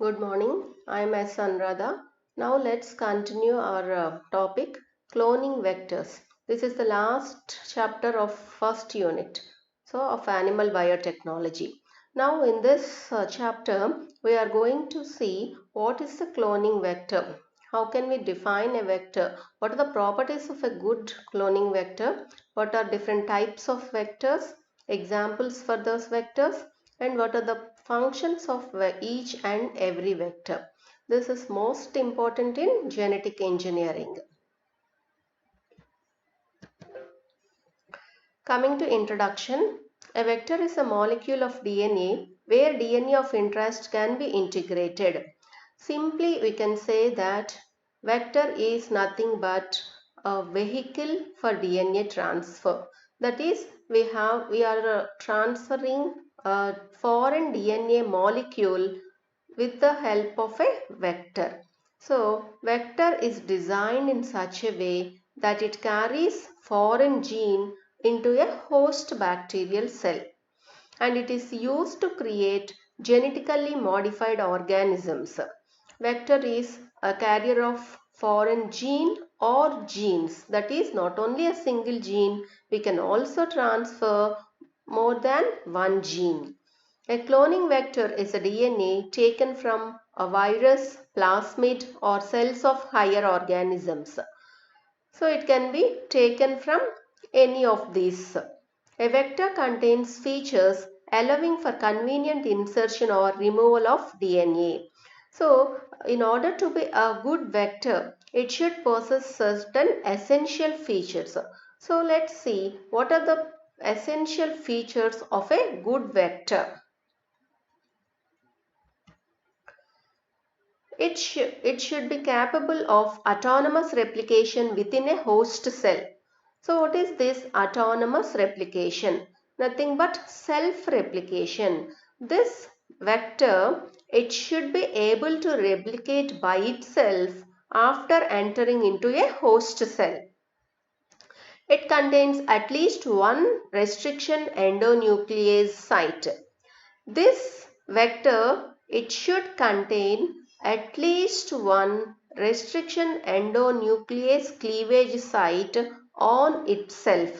Good morning. I am S. Anuradha. Now let's continue our topic cloning vectors. This is the last chapter of first unit of animal biotechnology. Now in this chapter we are going to see what is the cloning vector. How can we define a vector? What are the properties of a good cloning vector? What are different types of vectors? Examples for those vectors? And what are the functions of each and every vector. This is most important in genetic engineering. Coming to introduction, a vector is a molecule of DNA where DNA of interest can be integrated. Simply we can say that vector is nothing but a vehicle for DNA transfer. That is, we are transferring a foreign DNA molecule with the help of a vector. So, vector is designed in such a way that it carries foreign gene into a host bacterial cell, and it is used to create genetically modified organisms. Vector is a carrier of foreign gene or genes. That is, not only a single gene, we can also transfer more than one gene. A cloning vector is a DNA taken from a virus, plasmid, or cells of higher organisms. So it can be taken from any of these. A vector contains features allowing for convenient insertion or removal of DNA. So in order to be a good vector, it should possess certain essential features. So let's see what are the essential features of a good vector. It should be capable of autonomous replication within a host cell. So what is this autonomous replication? Nothing but self-replication. This vector, it should be able to replicate by itself after entering into a host cell. It contains at least one restriction endonuclease site. This vector, it should contain at least one restriction endonuclease cleavage site on itself.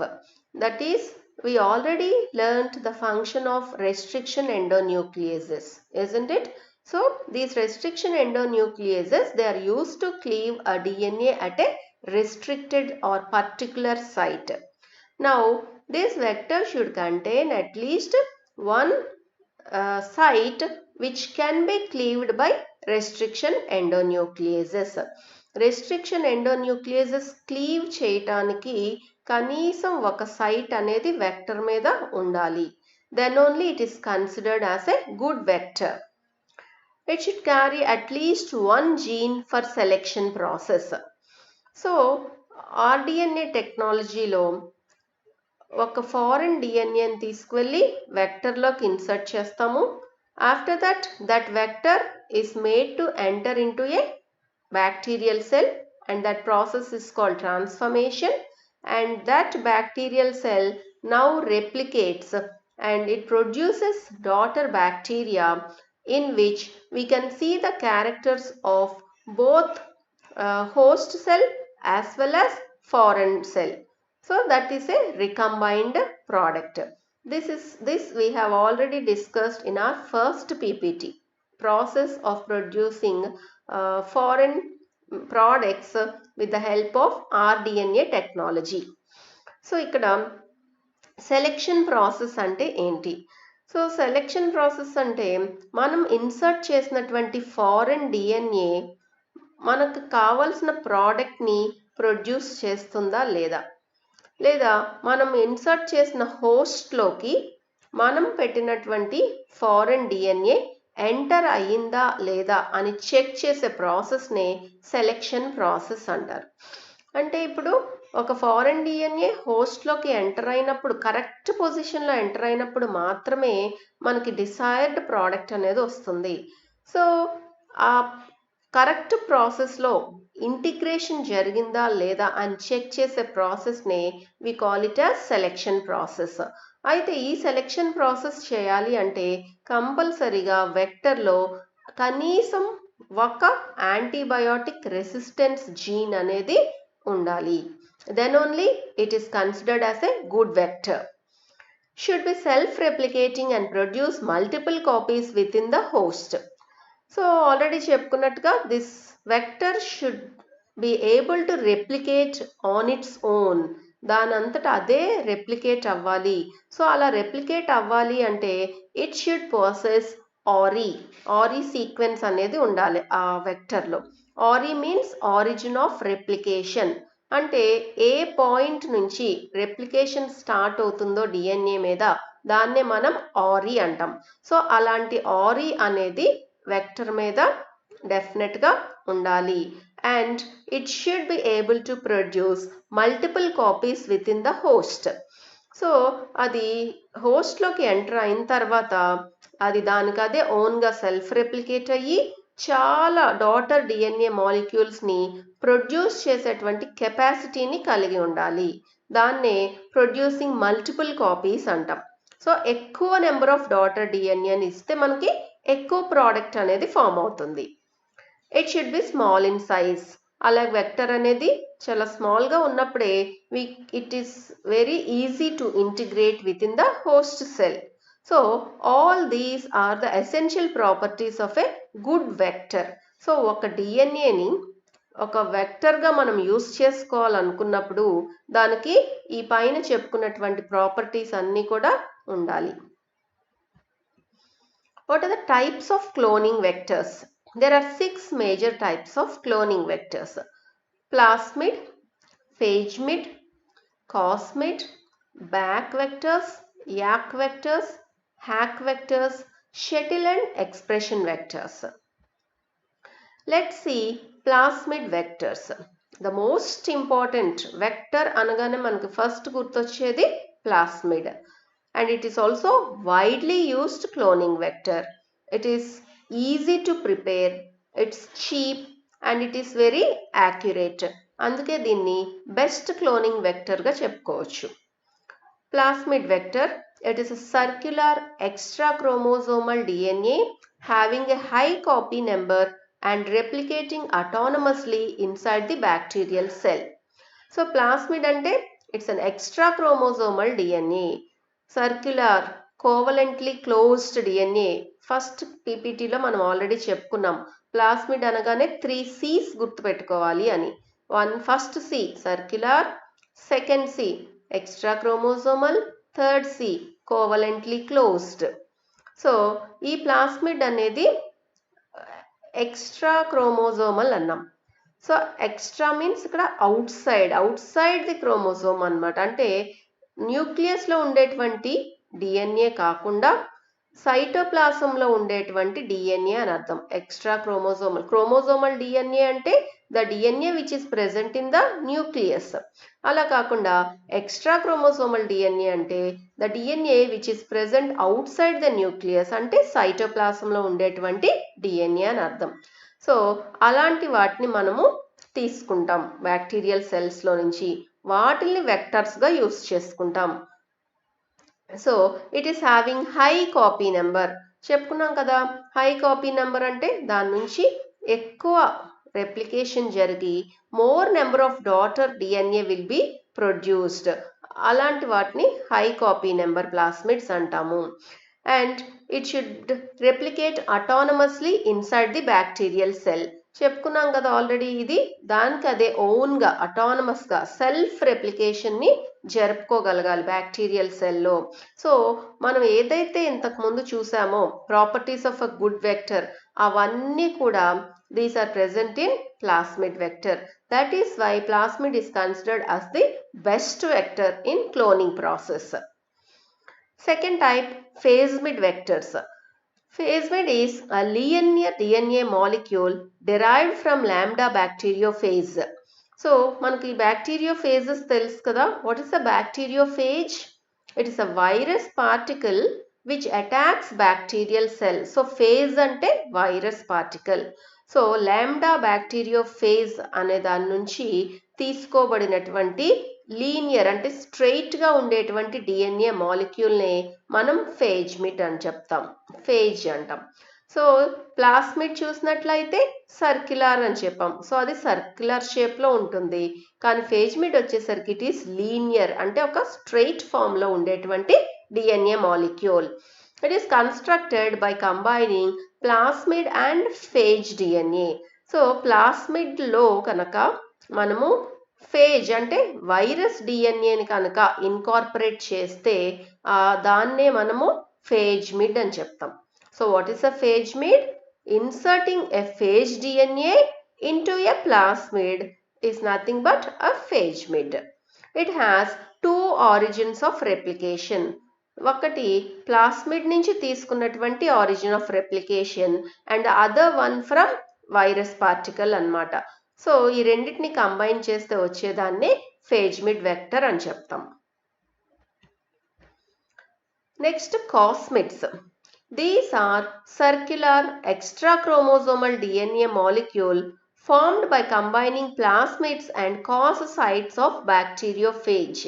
That is, we already learnt the function of restriction endonucleases, isn't it? So, these restriction endonucleases, they are used to cleave a DNA at a restricted or particular site. Now, this vector should contain at least one site which can be cleaved by restriction endonucleases. Restriction endonucleases cleave చేయటానికి కనీసం ఒక site అనేది vector మీద ఉండాలి. Then only it is considered as a good vector. It should carry at least one gene for selection process. So, rDNA టెక్నాలజీలో ఒక foreign డిఎన్ఏని తీసుకువెళ్ళి వెక్టర్లోకి insert చేస్తాము. After that vector is made to enter into A bacterial cell, and that process is called transformation, and that bacterial cell now replicates and it produces daughter bacteria in which we can see the characters of both host cell as well as foreign cell. So that is a recombined product. This we have already discussed in our first PPT, process of producing foreign products with the help of rDNA technology. So ikkada selection process అంటే ఏంటి? So selection process అంటే మనం insert చేసినటువంటి foreign DNA మనకు కావలసిన ప్రోడక్ట్ని produce చేస్తుందా లేదా, లేదా మనం ఇన్సర్ట్ చేసిన హోస్ట్లోకి మనం పెట్టినటువంటి ఫారెన్ డిఎన్ఏ ఎంటర్ అయ్యిందా లేదా అని చెక్ చేసే ప్రాసెస్నే సెలెక్షన్ ప్రాసెస్ అంటారు. అంటే ఇప్పుడు ఒక ఫారెన్ డిఎన్ఏ హోస్ట్లోకి ఎంటర్ అయినప్పుడు, కరెక్ట్ పొజిషన్లో ఎంటర్ అయినప్పుడు మాత్రమే మనకి డిసైర్డ్ ప్రోడక్ట్ అనేది వస్తుంది. సో ఆ కరెక్ట్ ప్రాసెస్లో ఇంటిగ్రేషన్ జరిగిందా లేదా అని చెక్ చేసే ప్రాసెస్నే we call it as selection process. అయితే ఈ సెలెక్షన్ ప్రాసెస్ చేయాలి అంటే కంపల్సరీగా వెక్టర్లో కనీసం ఒక యాంటీబయోటిక్ రెసిస్టెన్స్ జీన్ అనేది ఉండాలి. Then only it is considered as a good vector. Should be self-replicating and produce multiple copies within the host. So already చెప్పుకున్నట్టుగా this vector should be able to replicate on its own. దానంతటా అదే replicate అవ్వాలి. So అలా replicate అవ్వాలి అంటే it should possess ori sequence అనేది ఉండాలి ఆ వెక్టర్లో. Ori means origin of replication. అంటే ఏ పాయింట్ నుంచి రెప్లికేషన్ స్టార్ట్ అవుతుందో డిఎన్ఏ మీద దాన్నే మనం ఆరీ అంటాం. సో అలాంటి ఆరీ అనేది వెక్టర్ మీద డెఫినెట్గా ఉండాలి. And it should be able to produce multiple copies with in the host. So అది హోస్ట్లోకి ఎంటర్ అయిన తర్వాత అది దానికి అదే ఓన్గా సెల్ఫ్ రెప్లికేట్ అయ్యి చాలా డాటర్ డిఎన్ఏ మాలిక్యూల్స్ని ప్రొడ్యూస్ చేసేటువంటి కెపాసిటీని కలిగి ఉండాలి. దాన్నే ప్రొడ్యూసింగ్ మల్టిపుల్ కాపీస్ అంటాం. సో ఎక్కువ నెంబర్ ఆఫ్ డాటర్ డిఎన్ఏని ఇస్తే మనకి ఎక్కువ ప్రోడక్ట్ అనేది ఫామ్ అవుతుంది. It should be small in size. అలాగే వెక్టర్ అనేది చాలా స్మాల్గా ఉన్నప్పుడే it is very easy to integrate with in the host cell. So all these are the essential properties of a good vector. సో ఒక డిఎన్ఏని ఒక వెక్టర్గా మనం యూస్ చేసుకోవాలనుకున్నప్పుడు దానికి ఈ పైన చెప్పుకున్నటువంటి ప్రాపర్టీస్ అన్నీ కూడా ఉండాలి. What are the types of cloning vectors? There are 6 major types of cloning vectors. Plasmid, phagemid, cosmid, back vectors, yak vectors, hack vectors, shuttle and expression vectors. Let's see plasmid vectors. The most important vector అనగానే మనకు first గుర్తొచ్చేది plasmid. And it is also widely used cloning vector. It is easy to prepare, it's cheap and it is very accurate. అందుకే దీన్ని best cloning వెక్టర్గా చెప్పుకోవచ్చు. Plasmid vector, it is a circular extra chromosomal DNA having a high copy number and replicating autonomously inside the bacterial cell. So plasmid అంటే it's an extra chromosomal DNA. Circular covalently closed DNA. First పీపీటీలో మనం already చెప్పుకున్నాం plasmid అనగానే 3 C's గుర్తుపెట్టుకోవాలి అని. First C circular, second C extra chromosomal, third C covalently closed. So ఈ plasmid అనేది extra chromosomal అన్నాం. సో ఎక్స్ట్రా మీన్స్ ఇక్కడ అవుట్ సైడ్ ది క్రోమోజోమ్ అన్నమాట. అంటే న్యూక్లియస్లో ఉండేటువంటి డిఎన్ఏ కాకుండా సైటోప్లాజంలో ఉండేటువంటి డిఎన్ఏ అని అర్థం. ఎక్స్ట్రా క్రోమోజోమల్ డిఎన్ఏ అంటే the DNA which is present in the nucleus. అలా కాకుండా ఎక్స్ట్రా క్రోమోజోమల్ డిఎన్ఏ అంటే the DNA which is present out side the nucleus, అంటే సైటోప్లాజంలో ఉండేటువంటి డిఎన్ఏ అని అర్థం. సో అలాంటి వాటిని మనము తీసుకుంటాం బ్యాక్టీరియల్ సెల్స్లో నుంచి, వాటిని వెక్టర్స్గా యూస్ చేసుకుంటాం. So it is having high copy number. చెప్పుకున్నాం కదా, హై కాపీ నెంబర్ అంటే దాని నుంచి ఎక్కువ రెప్లికేషన్ జరిగి more number of daughter DNA will be produced. అలాంటి వాటిని హై కాపీ నెంబర్ ప్లాస్మిడ్స్ అంటాము. And it should replicate autonomously inside the bacterial cell. చెప్పుకున్నాం కదా ఆల్రెడీ, ఇది దానికి అదే ఓన్గా అటానమస్గా సెల్ఫ్ రెప్లికేషన్ని జరుపుకోగలగాలి బ్యాక్టీరియల్ సెల్లో. సో మనం ఏదైతే ఇంతకుముందు చూసామో properties of a good vector, అవన్నీ కూడా these are present in plasmid vector. That is why plasmid is considered as the best vector in cloning process. Second type, phasemid vectors. Phasemid is a linear DNA molecule derived from lambda bacteriophage. So మనకి bacteriophages తెలుసు కదా. What is a bacteriophage? It is a virus particle which attacks bacterial cell. So phage అంటే virus particle. So lambda bacteriophage అనే దాని నుంచి తీసుకోబడినటువంటి linear అంటే స్ట్రెయిట్గా ఉండేటువంటి డిఎన్ఏ మాలిక్యూల్ని మనం ఫేజ్మిడ్ అని చెప్తాం, ఫేజ్ అంటాం. సో ప్లాస్మిడ్ చూసినట్లయితే సర్క్యులర్ అని చెప్పాం. సో అది సర్క్యులర్ షేప్లో ఉంటుంది. కానీ ఫేజ్మిడ్ వచ్చేసరికి ఇట్ ఈస్ లీనియర్, అంటే ఒక స్ట్రెయిట్ ఫామ్లో ఉండేటువంటి DNA molecule. It is constructed by combining plasmid and phage DNA. So ప్లాస్మిడ్లో కనుక మనము ఫేజ్ అంటే వైరస్ డిఎన్ఏని కనుక ఇన్కార్పొరేట్ చేస్తే దాన్నే మనము ఫేజ్మిడ్ అని చెప్తాం. So what is a phage-mid? Inserting a phage DNA into a plasmid is nothing but a phage-mid. It has two origins of replication. ఒకటి ప్లాస్మిడ్ నుంచి తీసుకున్నటువంటి origin of replication and other one from virus particle అన్నమాట. So ఈ రెండింటిని combine చేస్తే వచ్చేదాన్ని ఫేజ్మిడ్ vector అని చెప్తాం. Next కాస్మిడ్స్. These are circular extrachromosomal DNA molecule formed by combining plasmids and causocytes of bacteriophage.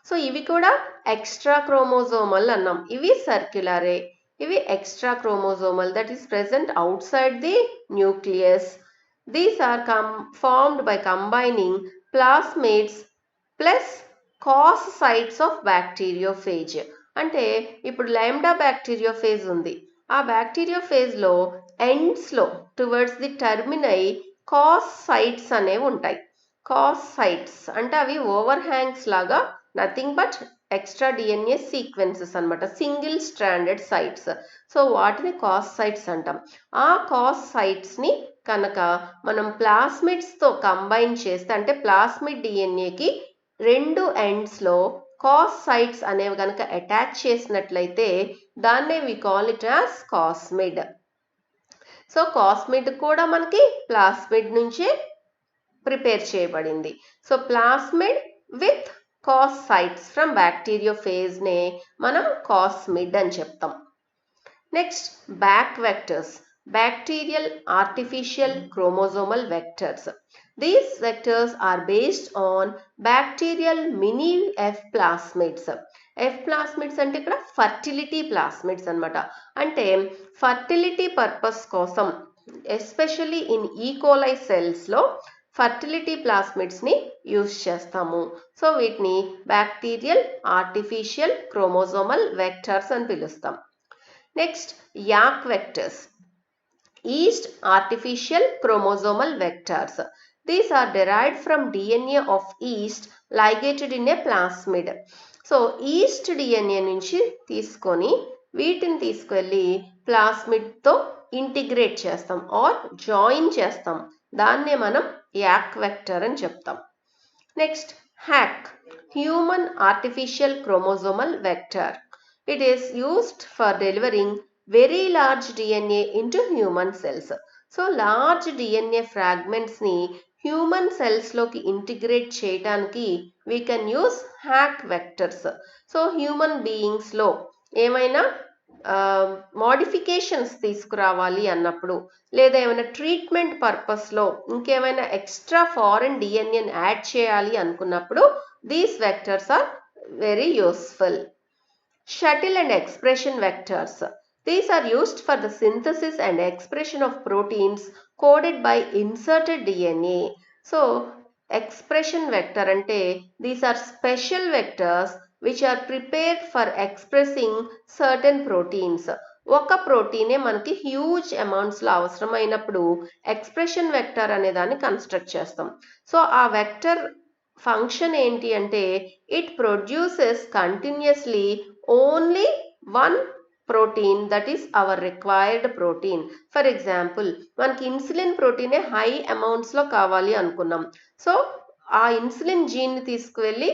So ఇవి కూడా ఎక్స్ట్రా క్రోమోజోమల్ అన్నాం. ఇవి సర్క్యులరే, ఇవి extra chromosomal that is present outside the nucleus. These are formed by combining plasmids plus causocytes of bacteriophage. అంటే ఇప్పుడు లైమ్డా bacteriophage ఉంది. ఆ బ్యాక్టీరియోఫేజ్లో ఎండ్స్లో టువర్డ్స్ ది టర్మినై కాసైట్స్ అనేవి ఉంటాయి. కాసైట్స్ అంటే అవి ఓవర్ హ్యాంగ్స్ లాగా nothing but extra DNA sequences అనమాట, సింగిల్ స్ట్రాండెడ్ సైట్స్. సో వాటిని కాసైట్స్ అంటాం. ఆ కాసైట్స్ని కనుక మనం ప్లాస్మిడ్స్తో కంబైన్ చేస్తే, అంటే ప్లాస్మిడ్ డిఎన్ఏకి రెండు ఎండ్స్లో కాసైట్స్ అనేవి కనుక అటాచ్ చేసినట్లయితే దాన్నే we call it as cosmid. So cosmid కూడా మనకి ప్లాస్మిడ్ నుంచే ప్రిపేర్ చేయబడింది. So plasmid with cos sites from బ్యాక్టీరియోఫేజ్నే మనం కాస్మిడ్ అని చెప్తాం. Next BAC vectors. Bacterial artificial chromosomal vectors. These vectors are based on bacterial mini F plasmids. F plasmids అంటే ఇక్కడ ఫర్టిలిటీ ప్లాస్మిడ్స్ అనమాట. అంటే ఫర్టిలిటీ పర్పస్ కోసం ఎస్పెషల్లీ ఇన్ ఈకోలై సెల్స్లో ఫర్టిలిటీ ప్లాస్మిడ్స్ని యూజ్ చేస్తాము. సో వీటిని బ్యాక్టీరియల్ ఆర్టిఫిషియల్ క్రోమోజోమల్ వెక్టర్స్ అని పిలుస్తాం. Next YAC vectors. Yeast artificial chromosomal vectors. These are derived from DNA of yeast ligated in a plasmid. So yeast DNA నుంచి తీసుకొని వీటిని తీసుకెళ్ళి ప్లాస్మిడ్తో ఇంటిగ్రేట్ చేస్తాం ఆర్ జాయిన్ చేస్తాం. దాన్నే మనం యాక్ వెక్టర్ అని చెప్తాం. Next hack, human artificial chromosomal vector. It is used for delivering very large DNA into human cells. So large DNA ఫ్రాగ్మెంట్స్ని హ్యూమన్ సెల్స్లోకి ఇంటిగ్రేట్ చేయడానికి we can use HAC vectors. So human బీయింగ్స్లో ఏమైనా మోడిఫికేషన్స్ తీసుకురావాలి అన్నప్పుడు, లేదా ఏమైనా ట్రీట్మెంట్ పర్పస్లో ఇంకేమైనా ఎక్స్ట్రా ఫారెన్ డిఎన్ఏని యాడ్ చేయాలి అనుకున్నప్పుడు these vectors are very useful. Shuttle and expression vectors. These are used for the synthesis and expression of proteins coded by inserted DNA. So, expression vector ante these are special vectors which are prepared for expressing certain proteins. ఒక ప్రోటీనే మనకి huge అమౌంట్స్లో అవసరమైనప్పుడు expression vector అనే దాన్ని construct చేస్తాం. So ఆ vector function ఏంటి అంటే it produces continuously only one protein, that is our required protein. For example, మనకి ఇన్సులిన్ ప్రోటీనే హై అమౌంట్స్లో కావాలి అనుకున్నాం. సో ఆ ఇన్సులిన్ జీన్ని తీసుకువెళ్ళి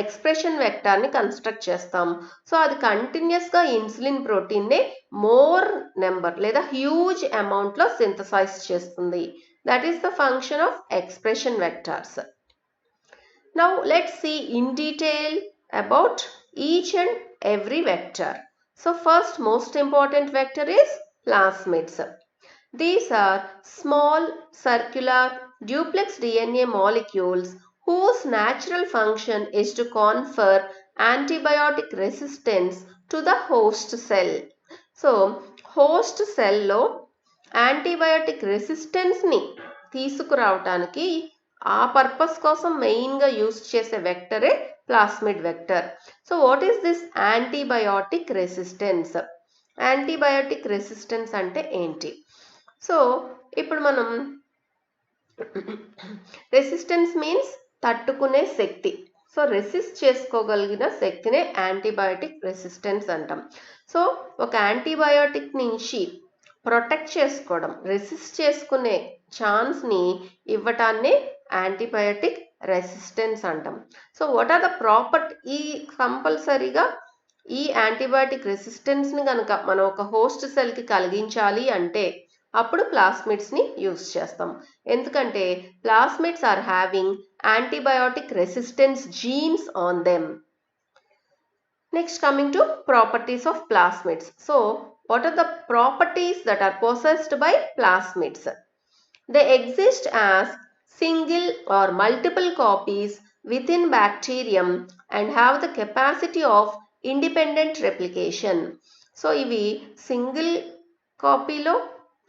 ఎక్స్ప్రెషన్ వెక్టార్ని కన్స్ట్రక్ట్ చేస్తాం. సో అది కంటిన్యూస్గా ఇన్సులిన్ ప్రోటీన్నే మోర్ నెంబర్ లేదా హ్యూజ్ అమౌంట్లో సింథసైజ్ చేస్తుంది. That is the function of expression vectors. Now let's see in detail about each and every vector. So first most important vector is plasmids. These are small circular duplex DNA molecules whose natural function is to confer antibiotic resistance to the host cell. So host సెల్లో antibiotic రెసిస్టెన్స్ని తీసుకురావటానికి ఆ purpose కోసం మెయిన్గా use చేసే వెక్టరే plasmid vector. So what is this antibiotic resistance? Antibiotic resistance అంటే ఏంటి? సో ఇప్పుడు మనం రెసిస్టెన్స్ మీన్స్ తట్టుకునే శక్తి. సో రెసిస్ట్ చేసుకోగలిగిన శక్తినే యాంటీబయాటిక్ రెసిస్టెన్స్ అంటాం. సో ఒక యాంటీబయాటిక్ నుంచి ప్రొటెక్ట్ చేసుకోవడం, రెసిస్ట్ చేసుకునే ఛాన్స్ని ఇవ్వటాన్నే యాంటీబయాటిక్ రెసిస్టెన్స్ అంటాం. సో వాట్ ఆర్ ద ఈ కంపల్సరీగా ఈ యాంటీబయాటిక్ రెసిస్టెన్స్ని కనుక మనం ఒక హోస్ట్ సెల్కి కలిగించాలి అంటే అప్పుడు ప్లాస్మిడ్స్ని యూస్ చేస్తాం. ఎందుకంటే plasmids are having antibiotic resistance genes on them. Next coming to properties of plasmids. So what are the properties that are possessed by plasmids? They exist as single or multiple copies within bacterium and have the capacity of independent replication. So ఇవి single కాపీలో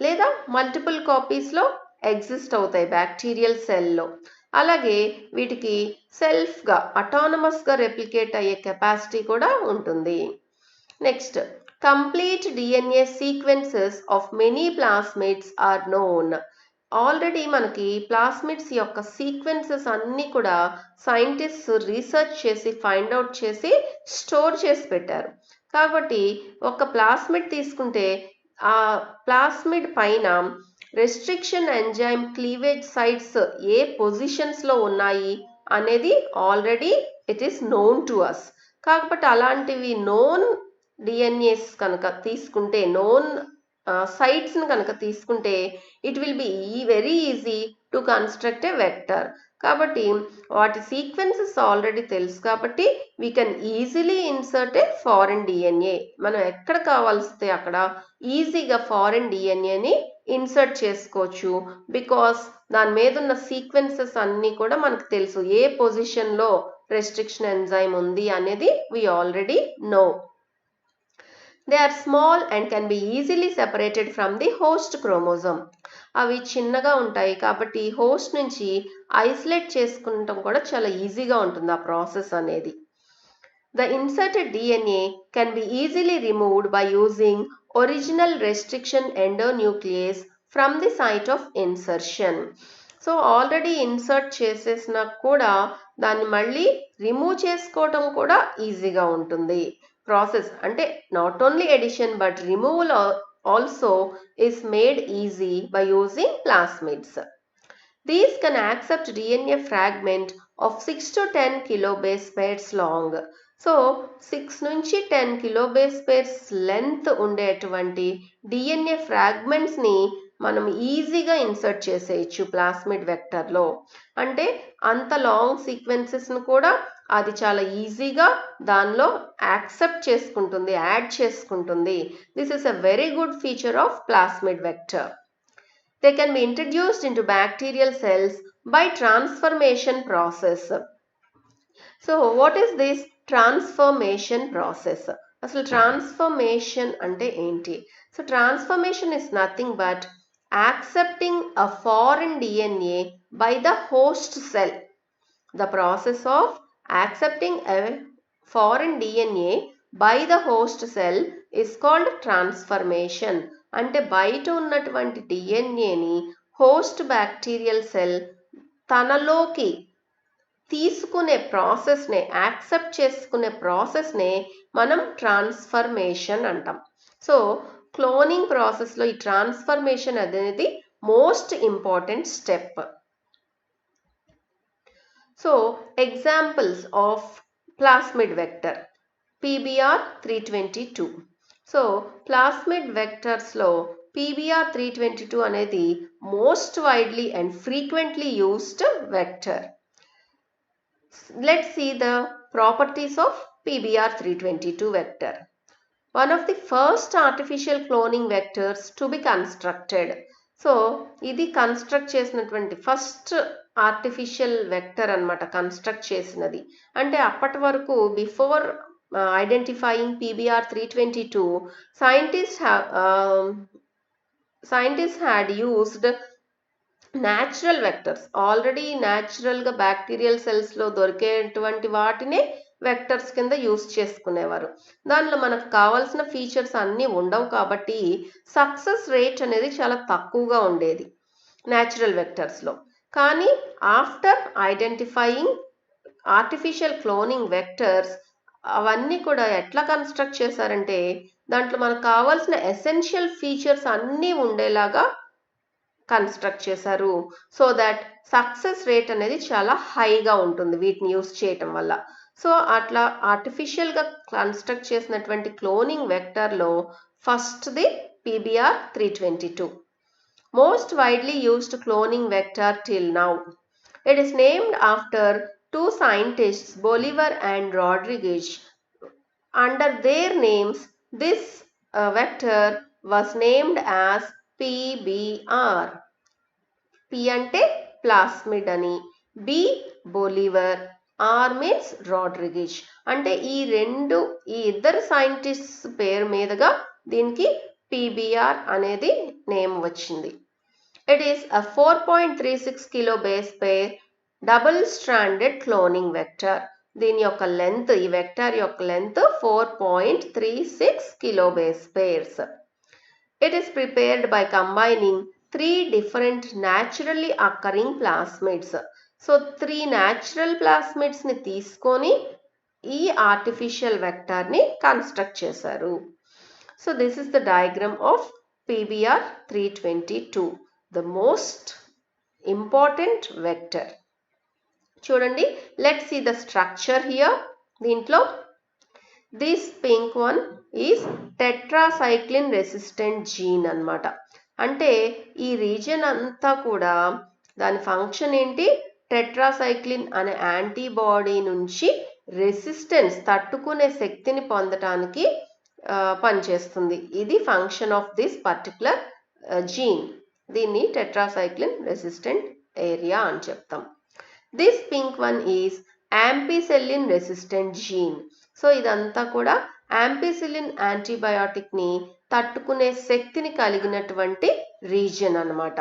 లేదా multiple కాపీస్లో exist అవుతాయి bacterial సెల్లో. అలాగే వీటికి సెల్ఫ్గా అటానమస్గా replicate అయ్యే capacity కూడా ఉంటుంది. Next, complete DNA sequences of many plasmids are known. Already మనకి ప్లాస్మిడ్స్ యొక్క సీక్వెన్సెస్ అన్నీ కూడా సైంటిస్ట్ రీసెర్చ్ చేసి ఫైండ్ అవుట్ చేసి స్టోర్ చేసి పెట్టారు. కాబట్టి ఒక ప్లాస్మిడ్ తీసుకుంటే ఆ ప్లాస్మిడ్ పైన రెస్ట్రిక్షన్ ఎంజైమ్ క్లీవేజ్ సైట్స్ ఏ పొజిషన్స్లో ఉన్నాయి అనేది already it is known to us. కాబట్టి అలాంటివి నోన్ డిఎన్ఏస్ కనుక తీసుకుంటే, నోన్ సైట్స్ని కనుక తీసుకుంటే it will be very easy to construct a vector. కాబట్టి వాటి సీక్వెన్సెస్ ఆల్రెడీ తెలుసు కాబట్టి we can easily insert A foreign DNA. మనం ఎక్కడ కావాల్సితే అక్కడ ఈజీగా ఫారెన్ డిఎన్ఏని ఇన్సర్ట్ చేసుకోవచ్చు. బికాస్ దాని మీద ఉన్న సీక్వెన్సెస్ అన్నీ కూడా మనకు తెలుసు, ఏ పొజిషన్లో రెస్ట్రిక్షన్ ఎంజైమ్ ఉంది అనేది we already know. They are small and can be easily separated from the host chromosome. అవి చిన్నగా ఉంటాయి కాబట్టి హోస్ట్ నుంచి ఐసోలేట్ చేసుకుంటాం కూడా చాలా ఈజీగా ఉంటుంది ఆ ప్రాసెస్ అనేది. The inserted DNA can be easily removed by using original restriction endonuclease from the site of insertion. So already insert చేసేసినా కూడా దాన్ని మళ్ళీ రిమూవ్ చేసుకోవటం కూడా ఈజీగా ఉంటుంది. ప్రాసెస్ అంటే not only addition but removal also is made easy by using plasmids. These can accept DNA fragment of 6 to 10 kilobase pairs long. So 6 నుంచి 10 కిలోబేస్ పేర్స్ లెంత్ ఉండేటువంటి డిఎన్ఏ ఫ్రాగ్మెంట్స్ని మనం ఈజీగా ఇన్సర్ట్ చేసేయచ్చు ప్లాస్మిడ్ వెక్టర్లో. అంటే అంత లాంగ్ సీక్వెన్సెస్ను కూడా అది చాలా ఈజీగా దానిలో యాక్సెప్ట్ చేసుకుంటుంది, యాడ్ చేసుకుంటుంది. This is a very good feature of plasmid vector. They can be introduced into bacterial cells by transformation process. So what is this transformation process? అసలు ట్రాన్స్ఫర్మేషన్ అంటే ఏంటి? So transformation is nothing but accepting a foreign DNA by the host cell. The process of accepting a foreign DNA by the host cell is called transformation. అంటే బయట ఉన్నటువంటి డిఎన్ఏని host bacterial cell తనలోకి తీసుకునే ప్రాసెస్నే, accept చేసుకునే ప్రాసెస్నే మనం transformation అంటాం. So cloning ప్రాసెస్లో ఈ transformation అనేది most important step. So examples of plasmid vector PBr322. So plasmid వెక్టర్స్లో PBr322 అనేది most widely and frequently used vector. Let's see the properties of PBr322 vector. One of the first artificial cloning vectors to be constructed. So ఇది construct చేసినటువంటి first artificial vector అన్నమాట, construct చేసినది. అంటే అప్పటి వరకు before identifying PBR 322, scientists had used natural vectors. Already న్యాచురల్గా bacterial సెల్స్లో దొరికేటువంటి వాటినే వెక్టర్స్ కింద యూస్ చేసుకునేవారు. దానిలో మనకు కావాల్సిన ఫీచర్స్ అన్నీ ఉండవు కాబట్టి సక్సెస్ రేట్ అనేది చాలా తక్కువగా ఉండేది న్యాచురల్ వెక్టర్స్లో. కానీ after identifying artificial cloning vectors అవన్నీ కూడా ఎట్లా కన్స్ట్రక్ట్ చేశారంటే దాంట్లో మనకు కావాల్సిన ఎసెన్షియల్ ఫీచర్స్ అన్నీ ఉండేలాగా కన్స్ట్రక్ట్ చేశారు. సో దట్ సక్సెస్ రేట్ అనేది చాలా హైగా ఉంటుంది వీటిని యూస్ చేయటం వల్ల. సో అట్లా ఆర్టిఫిషియల్గా కన్స్ట్రక్ట్ చేసినటువంటి క్లోనింగ్ వెక్టర్లో ఫస్ట్ది PBR 322. Most widely used cloning vector till now. It is named after two scientists, Bolivar and Rodriguez. Under their names, this vector was named as PBR. P ante plasmid ani, B Bolivar, R means Rodriguez. అంటే ఈ ఇద్దరు scientists పేరు మీదుగా దీనికి PBR అనేది name వచ్చింది. It is a 4.36 kilo base pair double stranded cloning vector. దీని యొక్క లెంత్, ఈ వెక్టర్ యొక్క length 4.36 kilobase pairs. It is prepared by combining 3 different naturally occurring plasmids. So 3 natural ప్లాస్మిడ్స్ని తీసుకొని ఈ ఆర్టిఫిషియల్ వెక్టర్ని కన్స్ట్రక్ట్ చేశారు. So this is the diagram of PBR 322, the most important vector. చూడండి, let's see the structure here. దీంట్లో this pink one is tetracycline resistant gene అన్నమాట. అంటే ఈ రీజన్ అంతా కూడా దాని ఫంక్షన్ ఏంటి, టెట్రాసైక్లిన్ అనే యాంటీబాడీ నుంచి రెసిస్టెన్స్, తట్టుకునే శక్తిని పొందటానికి పనిచేస్తుంది. ఇది function of this particular gene. దీన్ని టెట్రాసైక్లిన్ రెసిస్టెంట్ ఏరియా అని చెప్తాం. This pink one is ampicillin resistant gene. So ఇదంతా కూడా యాంపిసిలిన్ యాంటీబయాటిక్ని తట్టుకునే శక్తిని కలిగినటువంటి రీజన్ అన్నమాట.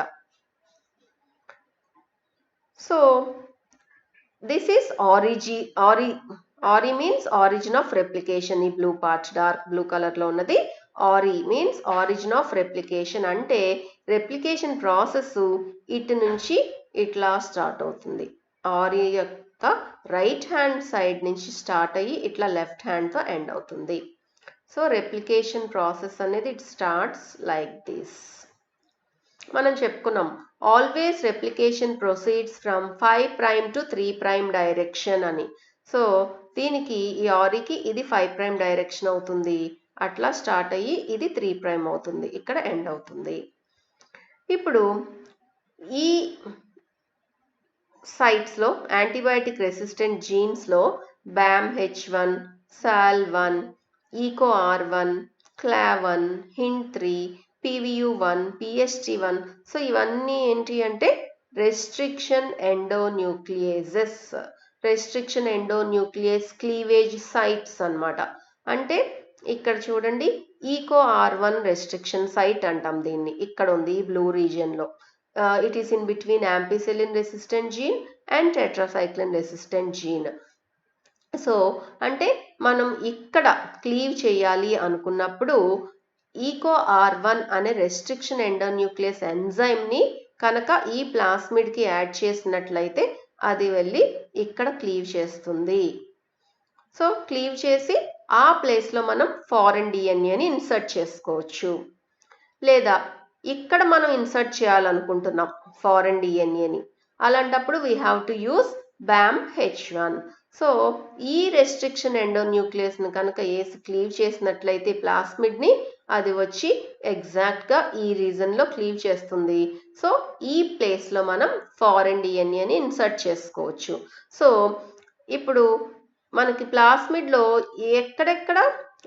So this is ori means origin of replication. ఈ బ్లూ పార్ట్ డార్క్ బ్లూ కలర్లో ఉన్నది ori means origin of replication. అంటే రెప్లికేషన్ ప్రాసెస్ ఇటు నుంచి ఇట్లా స్టార్ట్ అవుతుంది. ఆరి యొక్క రైట్ హ్యాండ్ సైడ్ నుంచి స్టార్ట్ అయ్యి ఇట్లా లెఫ్ట్ హ్యాండ్తో ఎండ్ అవుతుంది. సో రెప్లికేషన్ ప్రాసెస్ అనేది ఇట్ స్టార్ట్స్ లైక్ దిస్. మనం చెప్పుకున్నాం always replication proceeds from 5' to 3' direction అని. సో దీనికి ఈ ఆరికి ఇది 5' డైరెక్షన్ అవుతుంది. అట్లా స్టార్ట్ అయ్యి ఇది 3' అవుతుంది, ఇక్కడ ఎండ్ అవుతుంది. ఇప్పుడు ఈ సైట్స్లో యాంటీబయాటిక్ రెసిస్టెంట్ జీన్స్లో BAMH1, SAL1, EcoR1, CLAV1, HIND3, PVU1, PST1. So ఇవన్నీ ఏంటి అంటే restriction endonucleases, restriction endonuclease cleavage sites అన్నమాట. అంటే ఇక్కడ చూడండి EcoR1 రెస్ట్రిక్షన్ సైట్ అంటాం దీన్ని. ఇక్కడ ఉంది ఈ blue రీజియన్లో. It is in between ampicillin resistant gene and tetracycline resistant gene. So అంటే మనం ఇక్కడ క్లీవ్ చేయాలి అనుకున్నప్పుడు EcoR1 అనే రెస్ట్రిక్షన్ ఎండోన్యూక్లియస్ ఎంజైమ్ని కనుక ఈ ప్లాస్మిడ్కి యాడ్ చేసినట్లయితే అది వెళ్ళి ఇక్కడ క్లీవ్ చేస్తుంది. సో క్లీవ్ చేసి ఆ ప్లేస్లో మనం ఫారెన్ డిఎన్ఏని ఇన్సర్ట్ చేసుకోవచ్చు. లేదా ఇక్కడ మనం ఇన్సర్ట్ చేయాలనుకుంటున్నాం ఫారెన్ డిఎన్ఏని, అలాంటప్పుడు we have to use BAMH1. So ఈ రెస్ట్రిక్షన్ ఎండోన్యూక్లియస్ని కనుక వేసి క్లీవ్ చేసినట్లయితే ప్లాస్మిడ్ని అది వచ్చి ఎగ్జాక్ట్గా ఈ రీజన్లో క్లీవ్ చేస్తుంది. సో ఈ ప్లేస్లో మనం ఫారెన్ డిఎన్ఏని ఇన్సర్ట్ చేసుకోవచ్చు. సో ఇప్పుడు మనకి ప్లాస్మిడ్లో ఎక్కడెక్కడ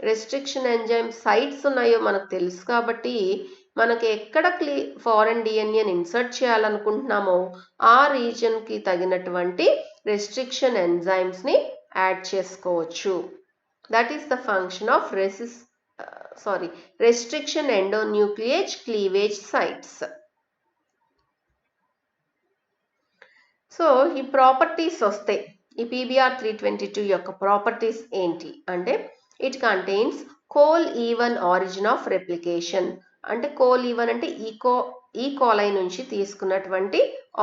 రెస్ట్రిక్షన్ ఎంజైమ్ సైట్స్ ఉన్నాయో మనకు తెలుసు కాబట్టి మనకి ఎక్కడ ఫారెన్ డిఎన్ఏని ఇన్సర్ట్ చేయాలనుకుంటున్నామో ఆ రీజన్కి తగినటువంటి రెస్ట్రిక్షన్ ఎంజైమ్స్ని యాడ్ చేసుకోవచ్చు. That is the function of restriction endonuclease cleavage sites. So ఈ ప్రాపర్టీస్ వస్తాయి. ఈ PBr 322 యొక్క ప్రాపర్టీస్ ఏంటి అంటే it contains coal even origin of replication. అంటే కోల్ ఈవెన్ అంటే ఈకోలై నుంచి తీసుకున్నటువంటి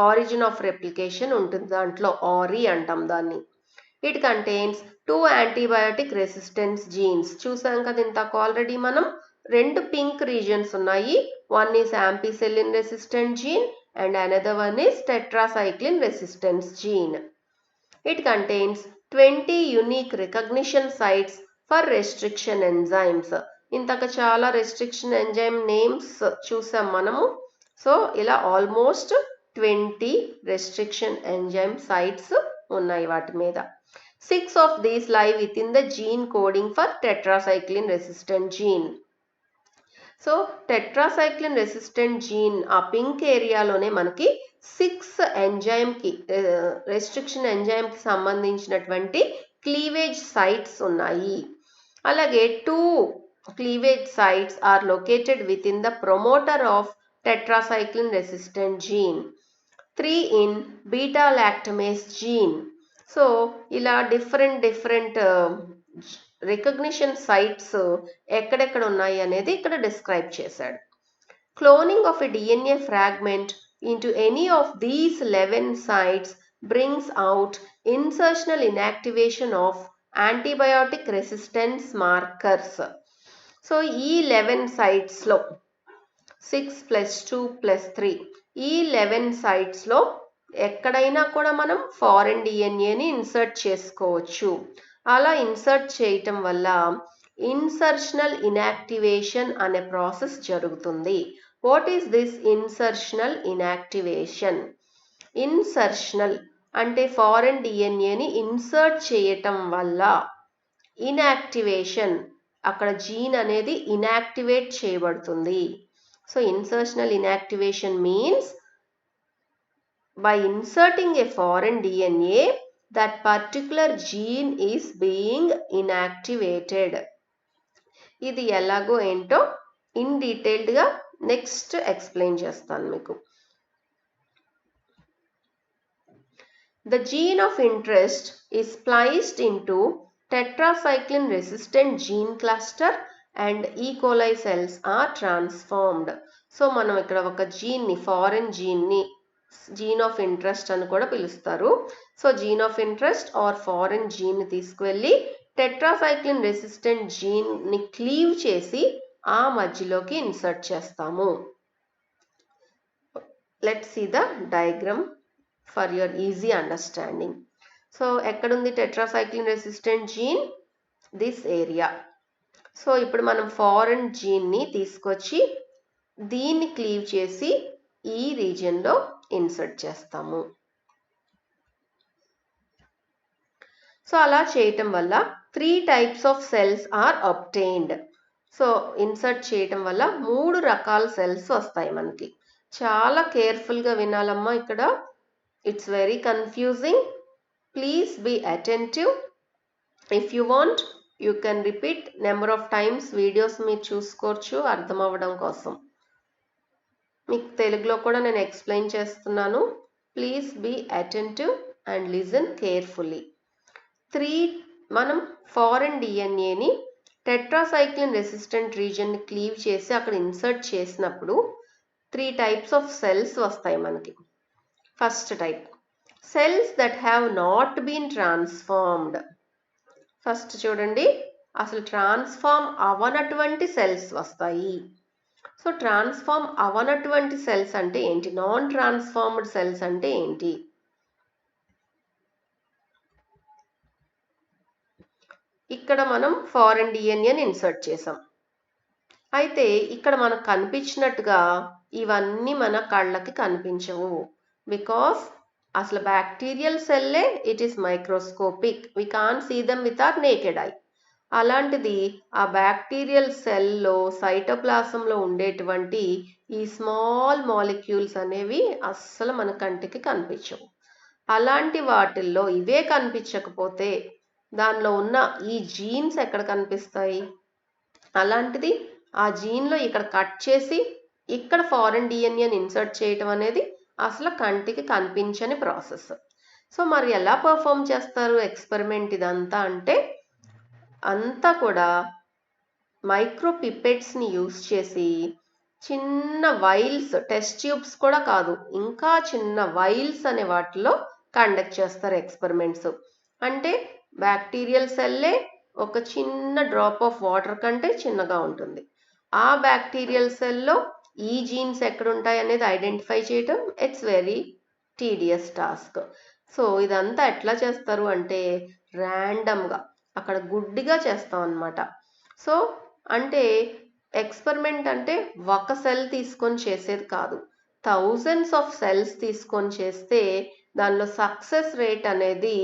ఆరిజిన్ ఆఫ్ రెప్లికేషన్ ఉంటుంది, దాంట్లో ఆరి అంటాం దాన్ని. It contains 2 antibiotic resistance genes. చూసాం కదా ఇంతకు ఆల్రెడీ మనం 2 పింక్ రీజన్స్ ఉన్నాయి. One is ampicillin resistant gene and another one is tetracycline resistance gene. It contains 20 unique recognition sites for restriction enzymes. ఇంతక చాలా restriction enzyme names చూసాం మనము. So ఇలా ఆల్మోస్ట్ 20 restriction enzyme sites ఉన్నాయి వాటి మీద. 6 of these lie within the gene coding for tetracycline resistant gene. So tetracycline resistant gene ఆ pink ఏరియాలోనే మనకి 6 ఎంజైమ్కి రెస్ట్రిక్షన్ ఎంజైమ్కి సంబంధించినటువంటి క్లీవేజ్ సైట్స్ ఉన్నాయి. అలాగే 2 cleavage sites are located with in the promoter of tetracycline resistant gene, 3 in beta lactamase gene. So ఇలా different recognition sites ఎక్కడెక్కడ ఉన్నాయి అనేది ఇక్కడ డిస్క్రైబ్ చేశాడు. Cloning of a DNA fragment into any of these 11 sites brings out insertional inactivation of antibiotic resistance markers. So ఈ 11 sites-లో 6 + 2 + 3 ఈ 11 sites-లో ఎక్కడైనా కూడా మనం ఫారెన్ DNAని ఇన్సర్ట్ చేసుకోవచ్చు. అలా ఇన్సర్ట్ చేయటం వల్ల ఇన్సర్షనల్ ఇన్యాక్టివేషన్ అనే ప్రాసెస్ జరుగుతుంది. What is this insertional inactivation? Insertional అంటే ఫారెన్ డిఎన్ఏని ఇన్సర్ట్ చేయటం వల్ల ఇన్యాక్టివేషన్, అక్కడ జీన్ అనేది ఇన్యాక్టివేట్ చేయబడుతుంది. So insertional inactivation means by inserting a foreign DNA, that particular gene is being inactivated. ఇది ఎలాగో ఏంటో ఇన్ డీటెయిల్డ్గా నెక్స్ట్ ఎక్స్ప్లెయిన్ చేస్తాను మీకు. The gene of interest is spliced into tetracycline resistant gene cluster and E. coli cells are transformed. So మనం ఇక్కడ ఒక జీన్ని, ఫారెన్ జీన్ని జీన్ ఆఫ్ ఇంట్రెస్ట్ అని కూడా పిలుస్తారు. So gene of interest or foreign gene తీసుకువెళ్ళి టెట్రాసైక్లిన్ రెసిస్టెంట్ జీన్ని క్లీవ్ చేసి ఆ మధ్యలోకి ఇన్సర్ట్ చేస్తాము. Let's see the diagram for your easy understanding. So ఎక్కడుంది tetracycline resistant gene? This area. So ఇప్పుడు మనం ఫారెన్ జీన్ని తీసుకొచ్చి దీన్ని క్లీవ్ చేసి ఈ రీజియన్లో ఇన్సర్ట్ చేస్తాము. సో అలా చేయటం వల్ల 3 types of cells are obtained. So insert చేయటం వల్ల 3 రకాల సెల్స్ వస్తాయి మనకి. చాలా కేర్ఫుల్గా వినాలమ్మా, ఇక్కడ it's very confusing. Please be attentive. If you want you can repeat number of times. Videos మీరు చూసుకోవచ్చు అర్థం అవ్వడం కోసం. మీకు తెలుగులో కూడా నేను ఎక్స్ప్లెయిన్ చేస్తున్నాను. Please be attentive and listen carefully. మనం ఫారెన్ డిఎన్ఏని టెట్రాసైక్లిన్ రెసిస్టెంట్ రీజియన్ని క్లీవ్ చేసి అక్కడ ఇన్సర్ట్ చేసినప్పుడు 3 types ఆఫ్ సెల్స్ వస్తాయి మనకి. First type cells that have not been transformed. First చూడండి, అసలు ట్రాన్స్ఫార్మ్ అవనటువంటి సెల్స్ వస్తాయి. సో ట్రాన్స్ఫార్మ్ అవనటువంటి సెల్స్ అంటే ఏంటి? నాన్ ట్రాన్స్ఫార్మ్డ్ సెల్స్ అంటే ఏంటి? ఇక్కడ మనం ఫారెన్ డిఎన్ఏని ఇన్సర్ట్ చేసాం. అయితే ఇక్కడ మనకు కనిపించినట్టుగా ఇవన్నీ మన కళ్ళకి కనిపించవు. బికాస్ అసలు బ్యాక్టీరియల్ సెల్లే it is microscopic. We can see them with our naked eye. అలాంటిది ఆ బ్యాక్టీరియల్ సెల్లో సైటోప్లాజంలో ఉండేటువంటి ఈ స్మాల్ మాలిక్యూల్స్ అనేవి అస్సలు మన కంటికి కనిపించవు. అలాంటి వాటిల్లో ఇవే కనిపించకపోతే దానిలో ఉన్న ఈ జీన్స్ ఎక్కడ కనిపిస్తాయి? అలాంటిది ఆ జీన్లో ఇక్కడ కట్ చేసి ఇక్కడ ఫారెన్ డిఎన్ఏని ఇన్సర్ట్ చేయటం అనేది అసలు కంటికి కనిపించని ప్రాసెస్. సో మరి ఎలా పర్ఫామ్ చేస్తారు ఎక్స్పెరిమెంట్ ఇదంతా అంటే, అంతా కూడా మైక్రో పిపెట్స్ని యూస్ చేసి చిన్న వైల్స్, టెస్ట్ ట్యూబ్స్ కూడా కాదు, ఇంకా చిన్న వైల్స్ అనే వాటిలో కండక్ట్ చేస్తారు ఎక్స్పెరిమెంట్స్. అంటే బ్యాక్టీరియల్ సెల్లే ఒక చిన్న డ్రాప్ ఆఫ్ వాటర్ కంటే చిన్నగా ఉంటుంది. ఆ బ్యాక్టీరియల్ సెల్లో ఈ జీన్స్ ఎక్కడ ఉంటాయి అనేది ఐడెంటిఫై చేయటం it's very tedious task. So ఇదంతా ఎట్లా చేస్తారు అంటే ర్యాండమ్గా, అక్కడ గుడ్డిగా చేస్తాం అన్నమాట. సో అంటే ఎక్స్పెరిమెంట్ అంటే ఒక సెల్ తీసుకొని చేసేది కాదు, థౌజండ్స్ ఆఫ్ సెల్స్ తీసుకొని చేస్తే దానిలో సక్సెస్ రేట్ అనేది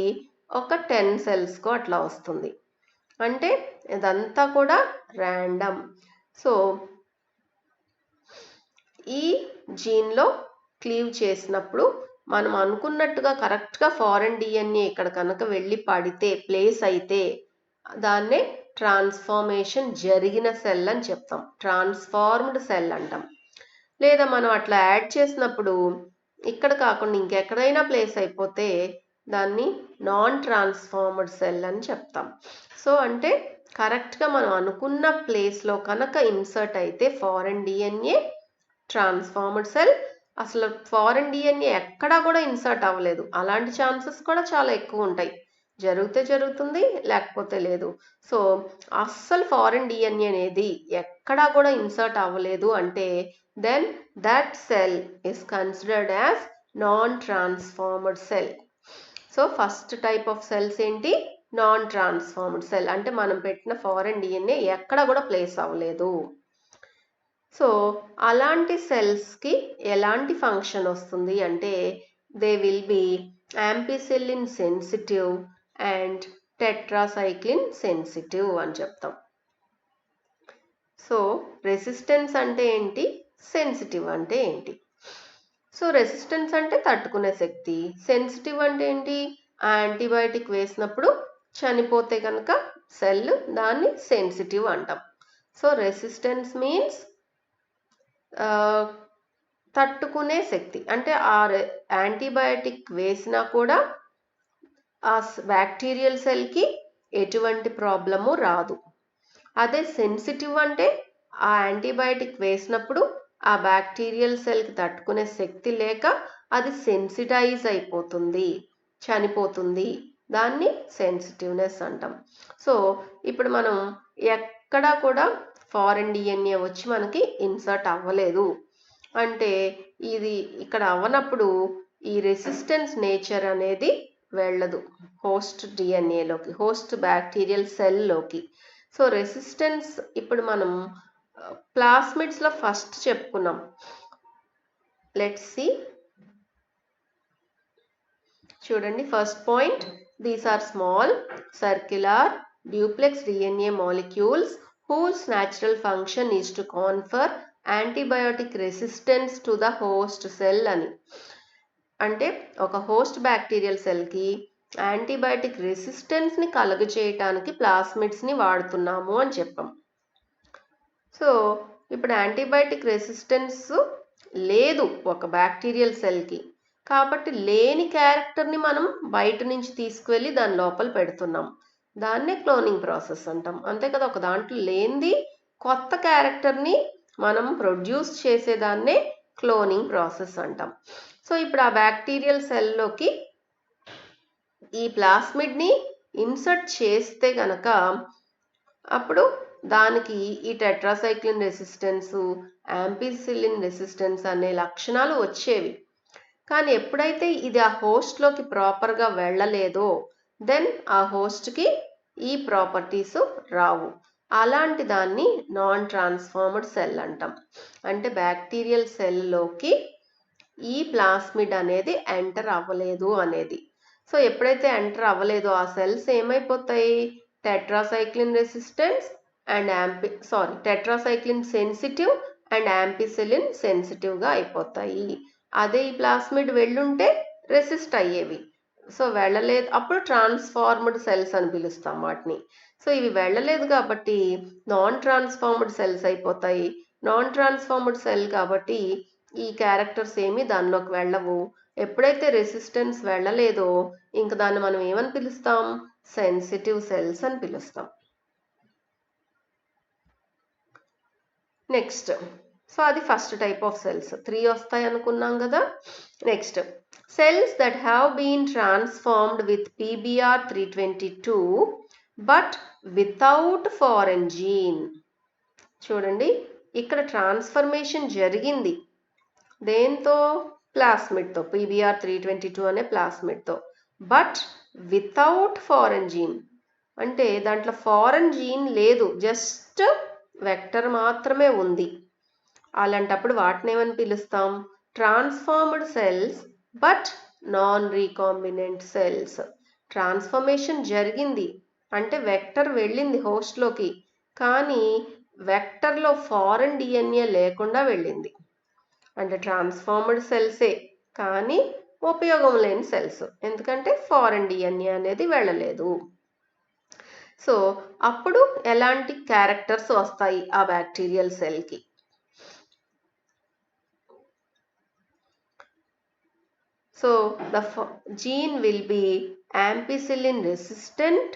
ఒక 10 సెల్స్కు అట్లా వస్తుంది. అంటే ఇదంతా కూడా ర్యాండమ్. సో ఈ జీన్లో క్లీవ్ చేసినప్పుడు మనం అనుకున్నట్టుగా కరెక్ట్గా ఫారెన్ డిఎన్ఏ ఇక్కడ కనుక వెళ్ళి పడితే, ప్లేస్ అయితే దాన్నే ట్రాన్స్ఫార్మేషన్ జరిగిన సెల్ అని చెప్తాం, ట్రాన్స్ఫార్మ్డ్ సెల్ అంటాం. లేదా మనం అట్లా యాడ్ చేసినప్పుడు ఇక్కడ కాకుండా ఇంకెక్కడైనా ప్లేస్ అయిపోతే దాన్ని నాన్ ట్రాన్స్ఫార్మ్డ్ సెల్ అని చెప్తాం. సో అంటే కరెక్ట్గా మనం అనుకున్న ప్లేస్లో కనుక ఇన్సర్ట్ అయితే ఫారెన్ డిఎన్ఏ ట్రాన్స్ఫార్మ్డ్ సెల్. అసలు ఫారెన్ డిఎన్ఏ ఎక్కడా కూడా ఇన్సర్ట్ అవ్వలేదు, అలాంటి ఛాన్సెస్ కూడా చాలా ఎక్కువ ఉంటాయి. జరిగితే జరుగుతుంది, లేకపోతే లేదు. సో అస్సలు ఫారెన్ డిఎన్ఏ అనేది ఎక్కడా కూడా ఇన్సర్ట్ అవ్వలేదు అంటే then that cell is considered as non transformed cell. So first type of cells ఏంటి? Non transformed cell. అంటే మనం పెట్టిన ఫారెన్ డిఎన్ఏ ఎక్కడ కూడా ప్లేస్ అవ్వలేదు. సో అలాంటి సెల్స్కి ఎలాంటి ఫంక్షన్ వస్తుంది అంటే they will be ampicillin sensitive and tetracycline sensitive అని చెప్తాం. సో రెసిస్టెన్స్ అంటే ఏంటి, సెన్సిటివ్ అంటే ఏంటి? సో రెసిస్టెన్స్ అంటే తట్టుకునే శక్తి, సెన్సిటివ్ అంటే ఏంటి, యాంటీబయాటిక్ వేసినప్పుడు చనిపోతే కనుక సెల్, దాన్ని సెన్సిటివ్ అంటాం. సో రెసిస్టెన్స్ మీన్స్ తట్టుకునే శక్తి, అంటే ఆ యాంటీబయాటిక్ వేసినా కూడా ఆ బ్యాక్టీరియల్ సెల్కి ఎటువంటి ప్రాబ్లము రాదు. అదే సెన్సిటివ్ అంటే ఆ యాంటీబయాటిక్ వేసినప్పుడు ఆ బ్యాక్టీరియల్ సెల్కి తట్టుకునే శక్తి లేక అది సెన్సిటైజ్ అయిపోతుంది, చనిపోతుంది, దాన్ని సెన్సిటివ్నెస్ అంటాం. సో ఇప్పుడు మనం ఎక్కడా కూడా ఫారెన్ డిఎన్ఏ వచ్చి మనకి ఇన్సర్ట్ అవ్వలేదు అంటే ఇది ఇక్కడ అవ్వనప్పుడు ఈ రెసిస్టెన్స్ నేచర్ అనేది వెళ్ళదు హోస్ట్ డిఎన్ఏలోకి, హోస్ట్ బ్యాక్టీరియల్ సెల్లోకి. సో రెసిస్టెన్స్ ఇప్పుడు మనం ప్లాస్మిడ్స్లో ఫస్ట్ చెప్పుకున్నాం. లెట్స్ సి, చూడండి first point, these are small circular duplex DNA molecules whose natural function is to confer antibiotic resistance to the host cell అని. అంటే ఒక హోస్ట్ బ్యాక్టీరియల్ సెల్కి యాంటీబయాటిక్ రెసిస్టెన్స్ని కలుగజేయటానికి ప్లాస్మిడ్స్ని వాడుతున్నాము అని చెప్పాం. సో ఇప్పుడు యాంటీబయాటిక్ రెసిస్టెన్స్ లేదు ఒక బ్యాక్టీరియల్ సెల్కి, కాబట్టి లేని క్యారెక్టర్ని మనం బయట నుంచి తీసుకువెళ్ళి దాని లోపల పెడుతున్నాం, దాన్నే క్లోనింగ్ ప్రాసెస్ అంటాం. అంతే కదా, ఒక దాంట్లో లేనిది కొత్త క్యారెక్టర్ని మనం ప్రొడ్యూస్ చేసేదాన్నే క్లోనింగ్ ప్రాసెస్ అంటాం. సో ఇప్పుడు ఆ బ్యాక్టీరియల్ సెల్లోకి ఈ ప్లాస్మిడ్ని ఇన్సర్ట్ చేస్తే గనక అప్పుడు దానికి ఈ టెట్రాసైక్లిన్ రెసిస్టెన్స్, యాంపిసిలిన్ రెసిస్టెన్స్ అనే లక్షణాలు వచ్చేవి. కానీ ఎప్పుడైతే ఇది ఆ హోస్ట్లోకి ప్రాపర్గా వెళ్ళలేదో దెన్ ఆ హోస్ట్కి ఈ ప్రాపర్టీస్ రావు. అలాంటి దాన్ని నాన్ ట్రాన్స్ఫార్మ్డ్ సెల్ అంటాం. అంటే బ్యాక్టీరియల్ సెల్లోకి ఈ ప్లాస్మిడ్ అనేది ఎంటర్ అవ్వలేదు అనేది. సో ఎప్పుడైతే ఎంటర్ అవ్వలేదో ఆ సెల్స్ ఏమైపోతాయి, tetracycline resistance and tetracycline sensitive and ampicillin సెన్సిటివ్గా అయిపోతాయి. అదే ఈ ప్లాస్మిడ్ వెళ్ళుంటే రెసిస్ట్ అయ్యేవి. సో వెళ్ళలేదు, అప్పుడు ట్రాన్స్ఫార్మ్డ్ సెల్స్ అని పిలుస్తాం వాటిని. సో ఇవి వెళ్ళలేదు కాబట్టి నాన్ ట్రాన్స్ఫార్మ్డ్ సెల్స్ అయిపోతాయి. నాన్ ట్రాన్స్ఫార్మ్డ్ సెల్ కాబట్టి ఈ క్యారెక్టర్స్ ఏమి దానిలోకి వెళ్ళవు. ఎప్పుడైతే రెసిస్టెన్స్ వెళ్ళలేదో ఇంక దాన్ని మనం ఏమని పిలుస్తాం? సెన్సిటివ్ సెల్స్ అని పిలుస్తాం. నెక్స్ట్, సో అది ఫస్ట్ టైప్ ఆఫ్ సెల్స్. 3 వస్తాయి అనుకున్నాం కదా. Next, cells that have been transformed with PBR322 but without foreign gene. చూడండి, ఇక్కడ ట్రాన్స్ఫర్మేషన్ జరిగింది దేంతో? ప్లాస్మిడ్తో, PBR322 అనే ప్లాస్మిడ్తో. బట్ వితౌట్ ఫారెన్ జీన్ అంటే దాంట్లో ఫారెన్ జీన్ లేదు, జస్ట్ వెక్టర్ మాత్రమే ఉంది. అలాంటప్పుడు వాటిని ఏమని పిలుస్తాం? Transformed cells but non recombinant cells. Transformation జరిగింది అంటే వెక్టర్ వెళ్ళింది హోస్ట్లోకి, కానీ వెక్టర్లో ఫారెన్ DNA లేకుండా వెళ్ళింది. అంటే ట్రాన్స్ఫార్మ్డ్ సెల్సే కానీ ఉపయోగం లేని సెల్స్, ఎందుకంటే ఫారెన్ DNA అనేది వెళ్ళలేదు. సో అప్పుడు ఎలాంటి క్యారెక్టర్స్ వస్తాయి ఆ బ్యాక్టీరియల్ సెల్కి? So the gene will be ampicillin resistant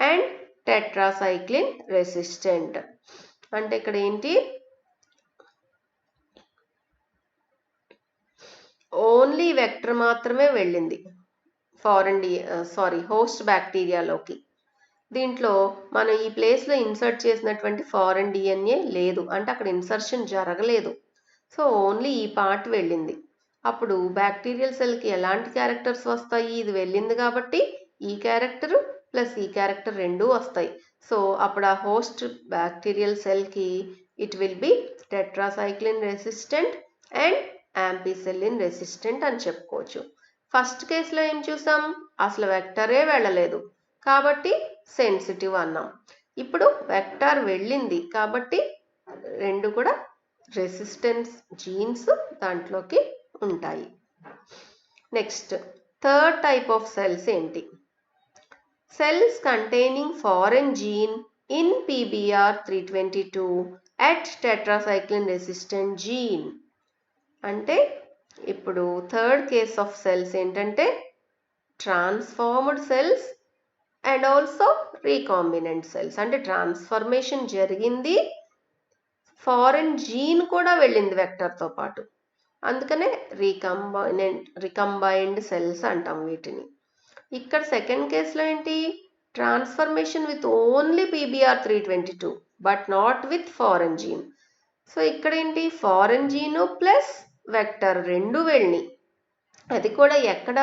and tetracycline resistant. అంటే ఇక్కడ ఏంటి? ఓన్లీ వెక్టర్ మాత్రమే వెళ్ళింది ఫారెన్ హోస్ట్ బ్యాక్టీరియాలోకి. దీంట్లో మనం ఈ ప్లేస్లో ఇన్సర్ట్ చేసినటువంటి ఫారెన్ DNA లేదు, అంటే అక్కడ ఇన్సర్షన్ జరగలేదు. సో ఓన్లీ ఈ పార్ట్ వెళ్ళింది. అప్పుడు బ్యాక్టీరియల్ సెల్కి ఎలాంటి క్యారెక్టర్స్ వస్తాయి? ఇది వెళ్ళింది కాబట్టి ఈ క్యారెక్టర్ ప్లస్ ఈ క్యారెక్టర్ రెండూ వస్తాయి. సో అప్పుడు ఆ హోస్ట్ బ్యాక్టీరియల్ సెల్కి it will be tetracycline resistant and ampicillin resistant అని చెప్పుకోవచ్చు. ఫస్ట్ కేసులో ఏం చూసాం? అసలు వెక్టరే వెళ్ళలేదు కాబట్టి సెన్సిటివ్ అన్నాం. ఇప్పుడు వెక్టార్ వెళ్ళింది కాబట్టి రెండు కూడా రెసిస్టెన్స్ జీన్స్ దాంట్లోకి ఉంటాయి. Next, third type of cells ఏంటి? Cells containing foreign gene in PBR322 at tetracycline resistant gene. అంటే ఇప్పుడు థర్డ్ కేస్ ఆఫ్ సెల్స్ ఏంటంటే transformed cells and also recombinant cells. అంటే ట్రాన్స్ఫర్మేషన్ జరిగింది, ఫారెన్ జీన్ కూడా వెళ్ళింది వెక్టర్తో పాటు, అందుకనే రికంబైన్డ్ సెల్స్ అంటాం వీటిని. ఇక్కడ సెకండ్ కేసులో ఏంటి? Transformation with only PBR322 but not with foreign gene. So ఇక్కడ ఏంటి? ఫారెన్ జీను ప్లస్ వెక్టర్ రెండు వెళ్ళి, అది కూడా ఎక్కడ?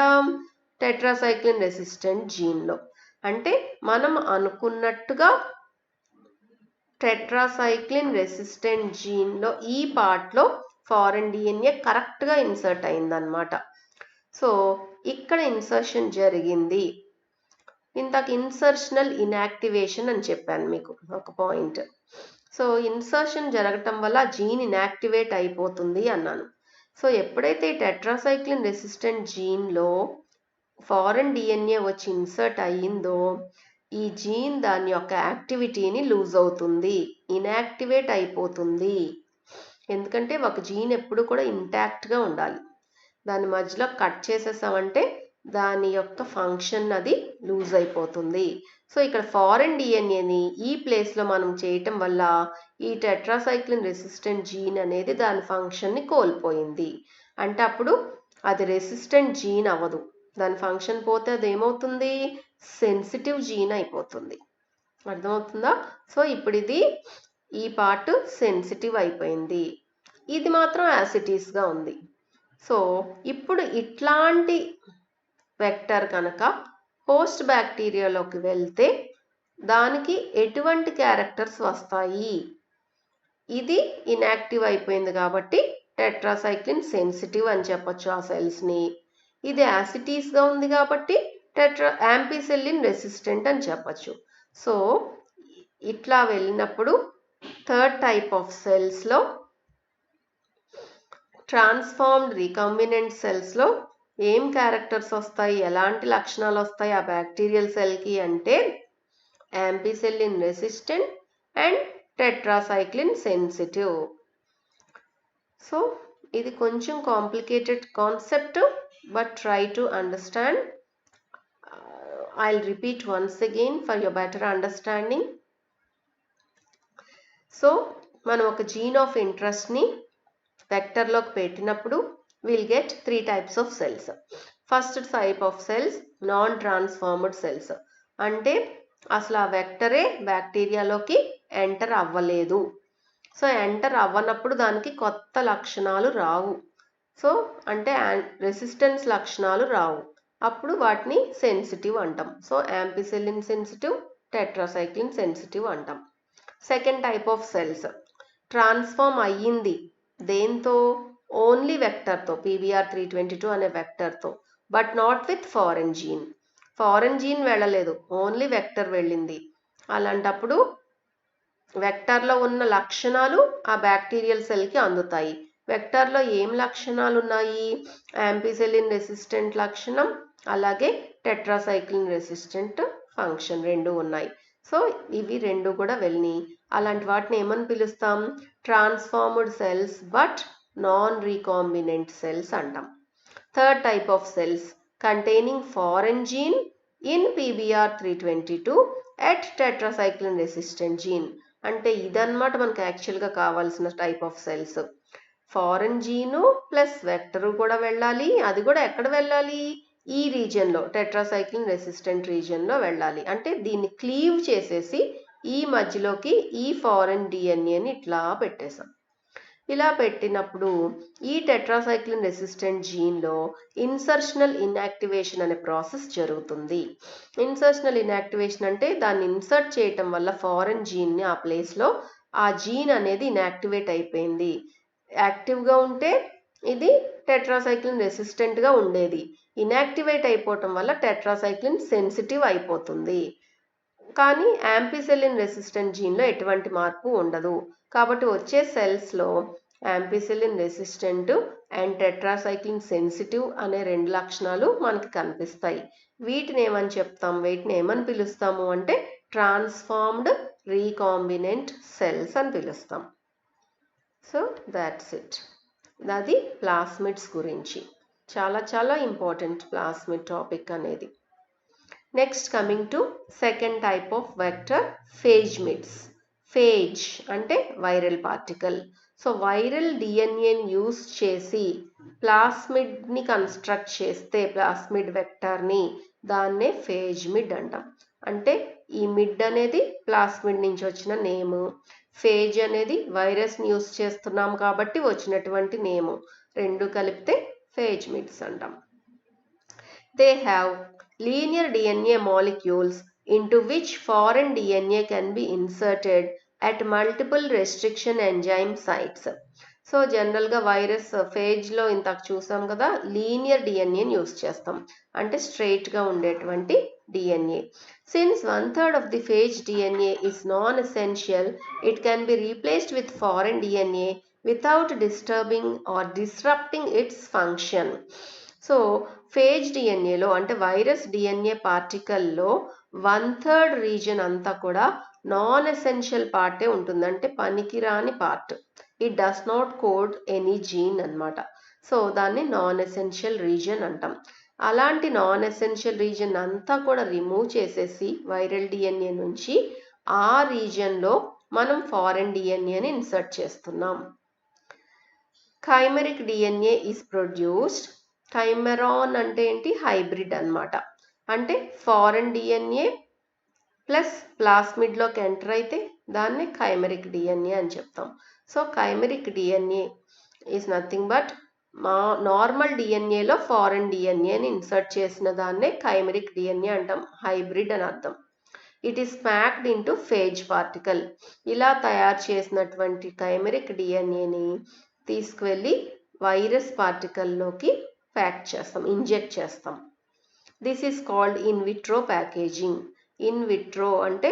టెట్రాసైక్లిన్ రెసిస్టెంట్ జీన్లో. అంటే మనం అనుకున్నట్టుగా టెట్రాసైక్లిన్ రెసిస్టెంట్ జీన్లో ఈ పార్ట్లో ఫారెన్ DNA కరెక్ట్గా ఇన్సర్ట్ అయిందనమాట. సో ఇక్కడ ఇన్సర్షన్ జరిగింది. ఇంతకు ఇన్సర్షనల్ ఇన్యాక్టివేషన్ అని చెప్పాను మీకు ఒక పాయింట్. సో ఇన్సర్షన్ జరగటం వల్ల జీన్ ఇన్యాక్టివేట్ అయిపోతుంది అన్నాను. సో ఎప్పుడైతే టెట్రాసైక్లిన్ రెసిస్టెంట్ జీన్లో ఫారెన్ DNA వచ్చి ఇన్సర్ట్ అయ్యిందో ఈ జీన్ దాని యొక్క యాక్టివిటీని లూజ్ అవుతుంది, ఇన్యాక్టివేట్ అయిపోతుంది. ఎందుకంటే ఒక జీన్ ఎప్పుడు కూడా ఇంటాక్ట్గా ఉండాలి. దాని మధ్యలో కట్ చేసేసామంటే దాని యొక్క ఫంక్షన్ అది లూజ్ అయిపోతుంది. సో ఇక్కడ ఫారెన్ DNAని ఈ ప్లేస్లో మనం చేయటం వల్ల ఈ టెట్రాసైక్లిన్ రెసిస్టెంట్ జీన్ అనేది దాని ఫంక్షన్ని కోల్పోయింది. అంటే అప్పుడు అది రెసిస్టెంట్ జీన్ అవ్వదు, దాని ఫంక్షన్ పోతే అది ఏమవుతుంది? సెన్సిటివ్ జీన్ అయిపోతుంది. అర్థమవుతుందా? సో ఇప్పుడు ఇది ఈ పార్ట్ సెన్సిటివ్ అయిపోయింది, ఇది మాత్రం యాసిటీస్గా ఉంది. సో ఇప్పుడు ఇట్లాంటి వెక్టర్ కనుక హోస్ట్ బ్యాక్టీరియాలోకి వెళ్తే దానికి ఎటువంటి క్యారెక్టర్స్ వస్తాయి? ఇది ఇన్యాక్టివ్ అయిపోయింది కాబట్టి టెట్రాసైక్లిన్ సెన్సిటివ్ అని చెప్పొచ్చు ఆ సెల్స్ని. ఇది యాసిటీస్గా ఉంది కాబట్టి యాంపిసిలిన్ రెసిస్టెంట్ అని చెప్పచ్చు. సో ఇట్లా వెళ్ళినప్పుడు థర్డ్ టైప్ ఆఫ్ సెల్స్లో ట్రాన్స్ఫార్మ్డ్ రీకాంబినెంట్ సెల్స్లో ఏం క్యారెక్టర్స్ వస్తాయి, ఎలాంటి లక్షణాలు వస్తాయి ఆ బ్యాక్టీరియల్ సెల్కి అంటే ampicillin resistant and tetracycline sensitive. So ఇది కొంచెం complicated concept, but try to understand. I'll repeat once again for your better understanding. So మనం ఒక జీన్ ఆఫ్ ఇంట్రెస్ట్ని వెక్టర్లోకి పెట్టినప్పుడు we'll get 3 types of cells. First type of cells non transformed cells. అంటే అసలు ఆ వెక్టరే బ్యాక్టీరియాలోకి enter అవ్వలేదు. So enter అవ్వనప్పుడు దానికి కొత్త లక్షణాలు రావు. సో అంటే రెసిస్టెన్స్ లక్షణాలు రావు. అప్పుడు వాటిని సెన్సిటివ్ అంటాం. So ampicillin sensitive, tetracycline sensitive అంటాం. Second type of cells transform అయ్యింది దేంతో, ఓన్లీ వెక్టర్తో, PBr322 అనే వెక్టర్తో, but not with foreign gene. Foreign gene వెళ్ళలేదు, ఓన్లీ వెక్టర్ వెళ్ళింది. అలాంటప్పుడు వెక్టర్లో ఉన్న లక్షణాలు ఆ బ్యాక్టీరియల్ సెల్కి అందుతాయి. వెక్టర్లో ఏం లక్షణాలు ఉన్నాయి, యాంపిసిలిన్ రెసిస్టెంట్ లక్షణం అలాగే టెట్రాసైక్లిన్ రెసిస్టెంట్ ఫంక్షన్ రెండు ఉన్నాయి. సో ఇవి రెండు కూడా వెళ్ళినాయి. అలాంటి వాటిని ఏమని పిలుస్తాం, transformed cells but non recombinant cells అంటాం. Third type of cells containing foreign gene in PBr322 at tetracycline resistant gene. అంటే ఇదన్నమాట మనకు యాక్చువల్గా కావాల్సిన type of cells. Foreign gene plus vector కూడా వెళ్ళాలి. అది కూడా ఎక్కడ వెళ్ళాలి, ఈ రీజియన్లో, టెట్రాసైక్లిన్ రెసిస్టెంట్ రీజియన్లో వెళ్ళాలి. అంటే దీన్ని క్లీవ్ చేసేసి ఈ మధ్యలోకి ఈ ఫారెన్ డిఎన్ఏని ఇట్లా పెట్టేసాం. ఇలా పెట్టినప్పుడు ఈ టెట్రాసైక్లిన్ రెసిస్టెంట్ జీన్లో ఇన్సర్షనల్ ఇన్యాక్టివేషన్ అనే ప్రాసెస్ జరుగుతుంది. ఇన్సర్షనల్ ఇన్యాక్టివేషన్ అంటే దాన్ని ఇన్సర్ట్ చేయటం వల్ల ఫారెన్ జీన్ని ఆ ప్లేస్లో ఆ జీన్ అనేది ఇన్యాక్టివేట్ అయిపోయింది. యాక్టివ్గా ఉంటే ఇది టెట్రాసైక్లిన్ రెసిస్టెంట్గా ఉండేది. ఇన్యాక్టివేట్ అయిపోవటం వల్ల టెట్రాసైక్లిన్ సెన్సిటివ్ అయిపోతుంది. కానీ యాంపిసిలిన్ రెసిస్టెంట్ జీన్లో ఎటువంటి మార్పు ఉండదు. కాబట్టి వచ్చే సెల్స్లో ampicillin resistant and tetracycline sensitive అనే రెండు లక్షణాలు మనకి కనిపిస్తాయి. వీటిని ఏమని చెప్తాం, వీటిని ఏమని పిలుస్తాము అంటే ట్రాన్స్ఫార్మ్డ్ రీకాంబినెంట్ సెల్స్ అని పిలుస్తాం. So that's it. అది ప్లాస్మిడ్స్ గురించి. చాలా చాలా ఇంపార్టెంట్ ప్లాస్మిడ్ టాపిక్ అనేది. Next coming to second type of vector, phagemids. Phage అంటే వైరల్ పార్టికల్. సో వైరల్ డిఎన్ఏని యూస్ చేసి ప్లాస్మిడ్ని కన్స్ట్రక్ట్ చేస్తే ప్లాస్మిడ్ వెక్టర్ని దాన్నే ఫేజ్మిడ్ అంటాం. అంటే ఈ మిడ్ అనేది ప్లాస్మిడ్ నుంచి వచ్చిన నేము, ఫేజ్ అనేది వైరస్ని యూస్ చేస్తున్నాం కాబట్టి వచ్చినటువంటి నేము, రెండు కలిపితే ఫేజ్మిడ్స్ అంటాం. They have linear DNA molecules into which foreign DNA can be inserted at multiple restriction enzyme sites. So జనరల్గా వైరస్ ఫేజ్లో ఇంతకు చూసాం కదా, లీనియర్ డిఎన్ఏని యూస్ చేస్తాం, అంటే స్ట్రైట్గా ఉండేటువంటి DNA. Since 1/3 of the phage DNA is non-essential, it can be replaced with foreign DNA without disturbing or disrupting its function. So phage డిఎన్ఏలో అంటే వైరస్ డిఎన్ఏ పార్టికల్లో 1/3 రీజన్ అంతా కూడా నాన్ ఎసెన్షియల్ పార్టే ఉంటుంది, అంటే పనికిరాని part. It does not code any gene అన్నమాట. So దాన్ని non essential region అంటాం. అలాంటి నాన్ ఎసెన్షియల్ రీజన్ అంతా కూడా రిమూవ్ చేసేసి వైరల్ డిఎన్ఏ నుంచి ఆ రీజన్లో మనం ఫారెన్ డిఎన్ఏని ఇన్సర్ట్ చేస్తున్నాం. Chimeric DNA is produced. Chimera అంటే ఏంటి, హైబ్రిడ్ అన్నమాట. అంటే ఫారెన్ డిఎన్ఏ ప్లస్ ప్లాస్మిడ్లోకి ఎంటర్ అయితే దాన్ని కైమెరిక్ డిఎన్ఏ అని చెప్తాం. So chimeric DNA is nothing but normal డిఎన్ఏలో ఫారెన్ డిఎన్ఏని ఇన్సర్ట్ చేసిన దాన్నే కైమెరిక్ డిఎన్ఏ అంటాం, హైబ్రిడ్ అని అర్థం. It is packed into phage particle. ఇలా తయారు చేసినటువంటి కైమెరిక్ డిఎన్ఏని తీసుకువెళ్ళి వైరస్ పార్టికల్లోకి ప్యాక్ చేస్తాం, ఇంజెక్ట్ చేస్తాం. This is called in vitro packaging. In vitro అంటే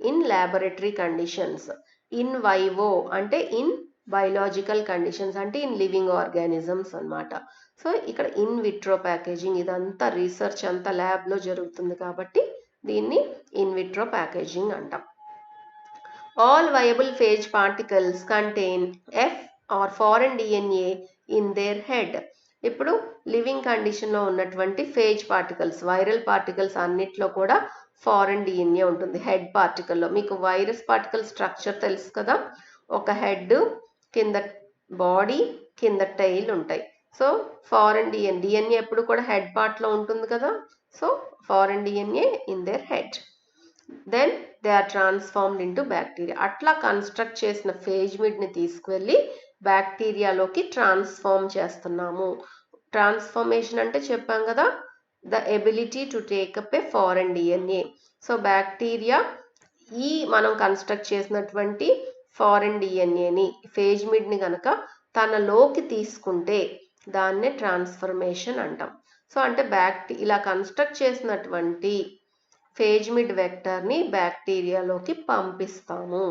in laboratory conditions, in vivo అంటే ఇన్ బయోలాజికల్ కండిషన్స్ అంటే ఇన్ లివింగ్ ఆర్గానిజమ్స్ అన్నమాట. సో ఇక్కడ ఇన్ విట్రో ప్యాకేజింగ్ ఇదంతా రీసెర్చ్ అంతా ల్యాబ్లో జరుగుతుంది కాబట్టి దీన్ని ఇన్ విట్రో ప్యాకేజింగ్ అంటాం. All viable phage particles contain F or foreign DNA in their head. ఇప్పుడు లివింగ్ కండిషన్లో ఉన్నటువంటి ఫేజ్ పార్టికల్స్ వైరల్ పార్టికల్స్ అన్నిట్లో కూడా ఫారెన్ డిఎన్ఏ ఉంటుంది హెడ్ పార్టికల్లో. మీకు వైరస్ పార్టికల్ స్ట్రక్చర్ తెలుసు కదా, ఒక హెడ్ కింద బాడీ కింద టైల్ ఉంటాయి. సో ఫారెన్ డిఎన్ఏ ఎప్పుడు కూడా హెడ్ పార్ట్లో ఉంటుంది కదా. So foreign DNA in their head. Then they are transformed into bacteria. అట్లా కన్స్ట్రక్ట్ చేసిన ఫేజ్ మిడ్ని తీసుకువెళ్ళి బ్యాక్టీరియాలోకి ట్రాన్స్ఫార్మ్ చేస్తున్నాము. ట్రాన్స్ఫార్మేషన్ అంటే చెప్పాం కదా, the ability to take up a foreign DNA. So bacteria ఈ మనం కన్స్ట్రక్ట్ చేసినటువంటి ఫారెన్ డిఎన్ఏని ఫేజ్ మిడ్ని కనుక తనలోకి తీసుకుంటే దాన్నే ట్రాన్స్ఫర్మేషన్ అంటాం. సో అంటే ఇలా కన్స్ట్రక్ట్ చేసినటువంటి ఫేజ్ మిడ్ వెక్టర్ని బ్యాక్టీరియాలోకి పంపిస్తాము.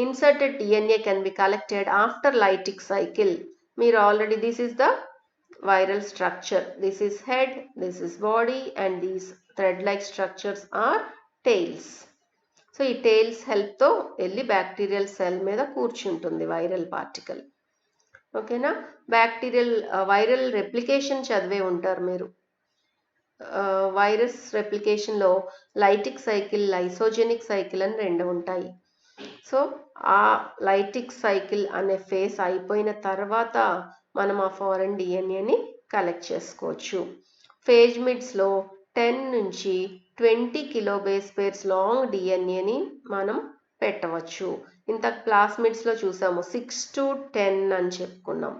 Inserted DNA can be collected after lytic cycle. మీరు already this is the viral structure. This is head, this is body, and these thread-like structures are tails. So ఈ tails హెల్ప్తో వెళ్ళి bacterial cell మీద కూర్చుంటుంది viral particle. ఓకేనా. Viral replication చదివే ఉంటారు మీరు. వైరస్ రెప్లికేషన్లో లైటిక్ సైకిల్, లైసోజెనిక్ సైకిల్ అని రెండు ఉంటాయి. సో ఆ లైటిక్ సైకిల్ అనే ఫేస్ అయిపోయిన తర్వాత మనం ఆ ఫారెన్ డిఎన్ఏని కలెక్ట్ చేసుకోవచ్చు. ఫేజ్ మిడ్స్లో 10 నుంచి 20 కిలోబేస్ పేర్స్ లాంగ్ డిఎన్ఏని మనం పెట్టవచ్చు. ఇంత ప్లాస్మిడ్స్లో చూసాము 6 to 10 అని చెప్పుకున్నాం.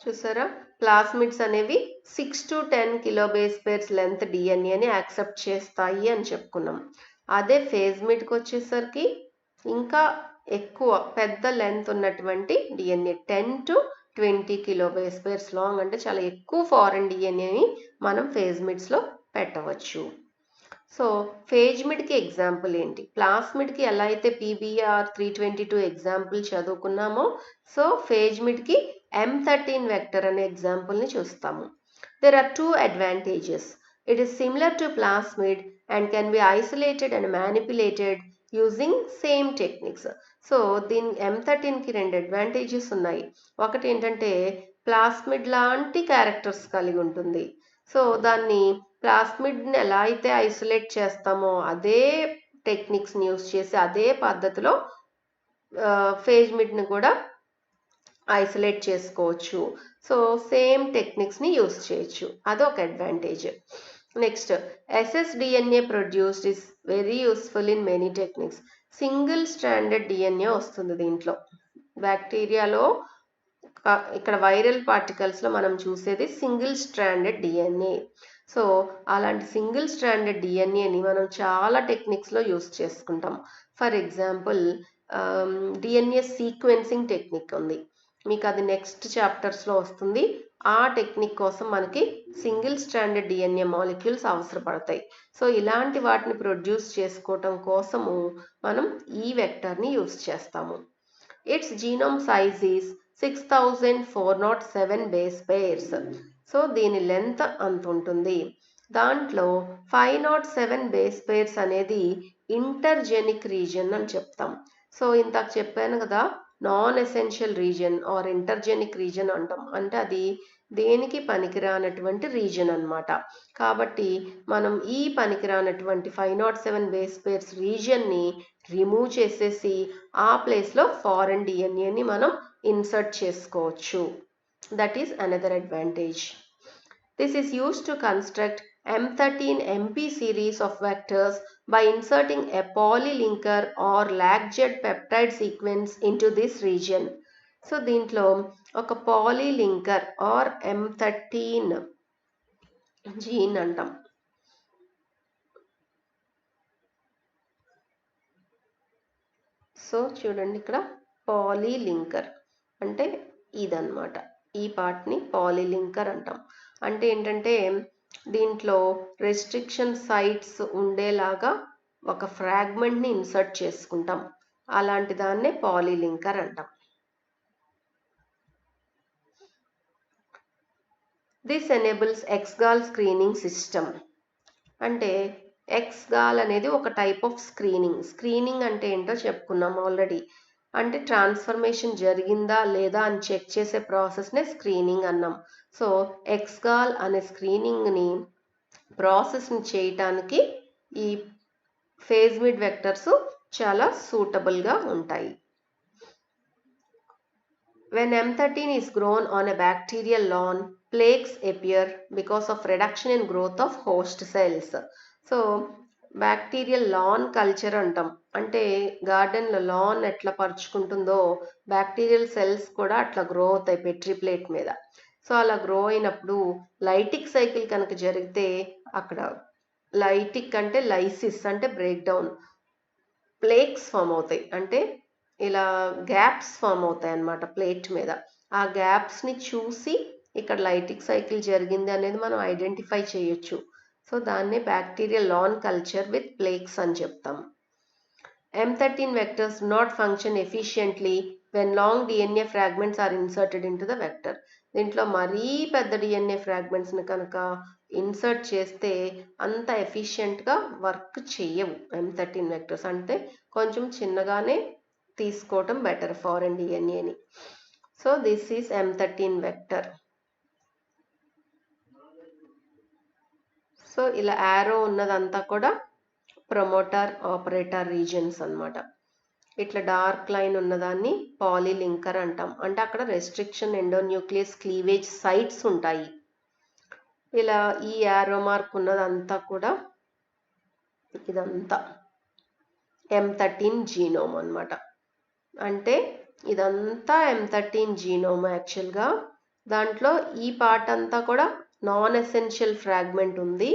చూసారా, ప్లాస్మిడ్స్ అనేవి 6 to 10 కిలోబేస్ పేర్స్ లెంత్ డిఎన్ఏని యాక్సెప్ట్ చేస్తాయి అని చెప్పుకున్నాం. అదే ఫేజ్ మిడ్కి వచ్చేసరికి ఇంకా ఎక్కువ పెద్ద లెంత్ ఉన్నటువంటి డిఎన్ఏ 10 to 20 కిలోబేస్ పేర్స్ లాంగ్ అంటే చాలా ఎక్కువ ఫారెన్ డిఎన్ఏని మనం ఫేజ్ మిడ్స్లో పెట్టవచ్చు. సో ఫేజ్ మిడ్కి ఎగ్జాంపుల్ ఏంటి? ప్లాస్మిడ్కి ఎలా అయితే PBr 322 ఎగ్జాంపుల్ చదువుకున్నామో సో ఫేజ్ మిడ్కి M13 వెక్టర్ అనే ఎగ్జాంపుల్ని చూస్తాము. There are two advantages. It is similar to plasmid and can be isolated and manipulated using same techniques. So దీని M13కి రెండు అడ్వాంటేజెస్ ఉన్నాయి. ఒకటి ఏంటంటే ప్లాస్మిడ్ లాంటి క్యారెక్టర్స్ కలిగి ఉంటుంది. సో దాన్ని ప్లాస్మిడ్ని ఎలా అయితే ఐసోలేట్ చేస్తామో అదే టెక్నిక్స్ని యూస్ చేసి అదే పద్ధతిలో ఫేజ్ మిడ్ని కూడా ఐసోలేట్ చేసుకోవచ్చు. సో సేమ్ టెక్నిక్స్ని యూస్ చేయొచ్చు, అదొక advantage. Next SSDNA produced is very useful in many techniques. Single stranded DNA వస్తుంది దీంట్లో. బ్యాక్టీరియాలో ఇక్కడ వైరల్ పార్టికల్స్లో మనం చూసేది సింగిల్ స్ట్రాండెడ్ డిఎన్ఏ. సో అలాంటి సింగిల్ స్ట్రాండెడ్ డిఎన్ఏని మనం చాలా టెక్నిక్స్లో యూస్ చేసుకుంటాం. For example DNA sequencing technique ఉంది, మీకు అది నెక్స్ట్ చాప్టర్స్లో వస్తుంది. ఆ టెక్నిక్ కోసం మనకి సింగిల్ స్ట్రాండెడ్ డిఎన్ఏ మాలిక్యూల్స్ అవసరపడతాయి. సో ఇలాంటి వాటిని ప్రొడ్యూస్ చేసుకోవటం కోసము మనం ఈ వెక్టర్ని యూస్ చేస్తాము. It's genome size is 6407 base pairs. So దీని లెంత్ అంత ఉంటుంది. దాంట్లో 507 బేస్ పేర్స్ అనేది ఇంటర్జెనిక్ రీజన్ అని చెప్తాం. సో ఇంతకు చెప్పాను కదా, non essential region or intergenic region అంటాం. అంటే అది దేనికి పనికిరానటువంటి రీజన్ అన్నమాట. కాబట్టి మనం ఈ పనికిరానటువంటి 507 బేస్ పేర్స్ రీజన్ని రిమూవ్ చేసేసి ఆ ప్లేస్లో ఫారెన్ డిఎన్ఏని మనం ఇన్సర్ట్ చేసుకోవచ్చు. That is another advantage. This is used to construct M13 MP series of vectors by inserting a polylinker or LAGZ peptide sequence into this region. So దీంట్లో ఒక పాలీలింకర్ are M13 gene అంటాం. So చూడండి, ఇక్కడ పాలీలింకర్ అంటే ఇదన్నమాట. ఈ పార్ట్ని పాలీలింకర్ అంటాం. అంటే ఏంటంటే దీంట్లో రెస్ట్రిక్షన్ సైట్స్ ఉండేలాగా ఒక ఫ్రాగ్మెంట్ని ఇన్సర్ట్ చేసుకుంటాం. అలాంటి దాన్నే పాలీలింకర్ అంటాం. This enables X gal screening system. అంటే ఎక్స్గాల్ అనేది ఒక టైప్ ఆఫ్ స్క్రీనింగ్ అంటే ఏంటో చెప్పుకున్నాం ఆల్రెడీ. అంటే ట్రాన్స్ఫర్మేషన్ జరిగిందా లేదా అని చెక్ చేసే ప్రాసెస్నే స్క్రీనింగ్ అన్నాం. సో ఎక్స్గాల్ అనే స్క్రీనింగ్ని ప్రాసెస్ని చేయటానికి ఈ ఫేజ్ మిడ్ వెక్టర్స్ చాలా సూటబుల్గా ఉంటాయి. When M13 is grown on a bacterial lawn, plaques appear because of reduction in growth of host cells. So, bacterial lawn culture అంటాం. అంటే గార్డెన్లో లాన్ ఎట్లా పరుచుకుంటుందో బ్యాక్టీరియల్ సెల్స్ కూడా అట్లా గ్రో అవుతాయి పెట్రీ ప్లేట్ మీద. సో అలా గ్రో అయినప్పుడు లైటిక్ సైకిల్ కనుక జరిగితే అక్కడ లైటిక్ అంటే లైసిస్ అంటే బ్రేక్ డౌన్, ప్లేక్స్ ఫామ్ అవుతాయి. అంటే ఇలా గ్యాప్స్ ఫామ్ అవుతాయి అన్నమాట ప్లేట్ మీద. ఆ గ్యాప్స్ని చూసి ఇక్కడ లైటిక్ సైకిల్ జరిగింది అనేది మనం ఐడెంటిఫై చేయొచ్చు. సో దాన్నే bacterial lawn culture with plaques అని చెప్తాం. M13 vectors do not function efficiently when long DNA fragments are inserted into the vector. దీంట్లో మరీ పెద్ద DNA ఫ్రాగ్మెంట్స్ని కనుక ఇన్సర్ట్ చేస్తే అంత ఎఫిషియెంట్గా వర్క్ చేయవు M13 వెక్టర్స్. అంటే కొంచెం చిన్నగానే తీసుకోవటం బెటర్ ఫారెన్ డిఎన్ఏని. So this is M13 vector. So ఇలా యారో ఉన్నదంతా కూడా ప్రమోటర్ ఆపరేటర్ రీజన్స్ అన్నమాట. ఇట్లా డార్క్ లైన్ ఉన్నదాన్ని పాలీలింకర్ అంటాం. అంటే అక్కడ రెస్ట్రిక్షన్ ఎండోన్యూక్లియస్ క్లీవేజ్ సైట్స్ ఉంటాయి. ఇలా ఈ యారో మార్క్ ఉన్నదంతా కూడా ఇదంతా M13 జీనోమ్ అన్నమాట. అంటే ఇదంతా M13 జీనోమ్ యాక్చువల్గా. దాంట్లో ఈ పార్ట్ అంతా కూడా నాన్ ఎసెన్షియల్ ఫ్రాగ్మెంట్ ఉంది.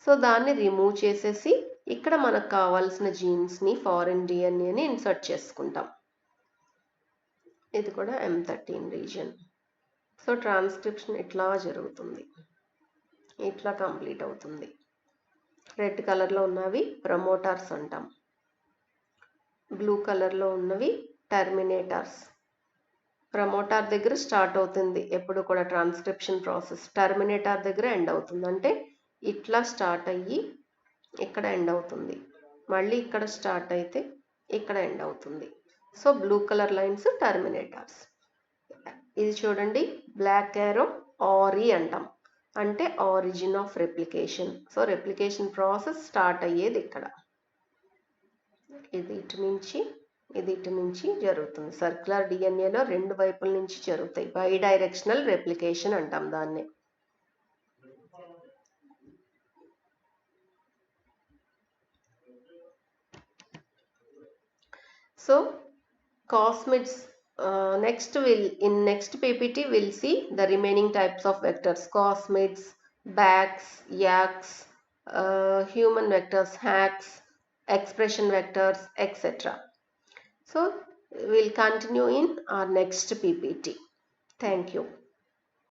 సో దాన్ని రిమూవ్ చేసేసి ఇక్కడ మనకు కావాల్సిన జీన్స్ని ఫారెన్ డిఎన్ఏని ఇన్సర్ట్ చేసుకుంటాం. ఇది కూడా M13 రీజన్. సో ట్రాన్స్క్రిప్షన్ ఇట్లా జరుగుతుంది, ఇట్లా కంప్లీట్ అవుతుంది. రెడ్ కలర్లో ఉన్నవి ప్రమోటార్స్ అంటాం, బ్లూ కలర్లో ఉన్నవి టర్మినేటర్స్. ప్రమోటార్ దగ్గర స్టార్ట్ అవుతుంది ఎప్పుడు కూడా ట్రాన్స్క్రిప్షన్ ప్రాసెస్, టర్మినేటర్ దగ్గర ఎండ్ అవుతుంది. అంటే ఇట్లా స్టార్ట్ అయ్యి ఇక్కడ ఎండ్ అవుతుంది, మళ్ళీ ఇక్కడ స్టార్ట్ అయితే ఇక్కడ ఎండ్ అవుతుంది. So blue colour lines terminators. ఇది చూడండి బ్లాక్ యారో ఆరి అంటాం, అంటే origin of replication. So replication process start అయ్యేది ఇక్కడ. ఇది ఇటు నుంచి జరుగుతుంది. సర్క్యులర్ డిఎన్ఏలో రెండు వైపుల నుంచి జరుగుతాయి. బై డైరెక్షనల్ రెప్లికేషన్ అంటాం దాన్ని. So cosmids, next PPT we'll see the remaining types of vectors: cosmids, BACs, YACs, human vectors, HACs, expression vectors, etc. So we'll continue in our next PPT. Thank you.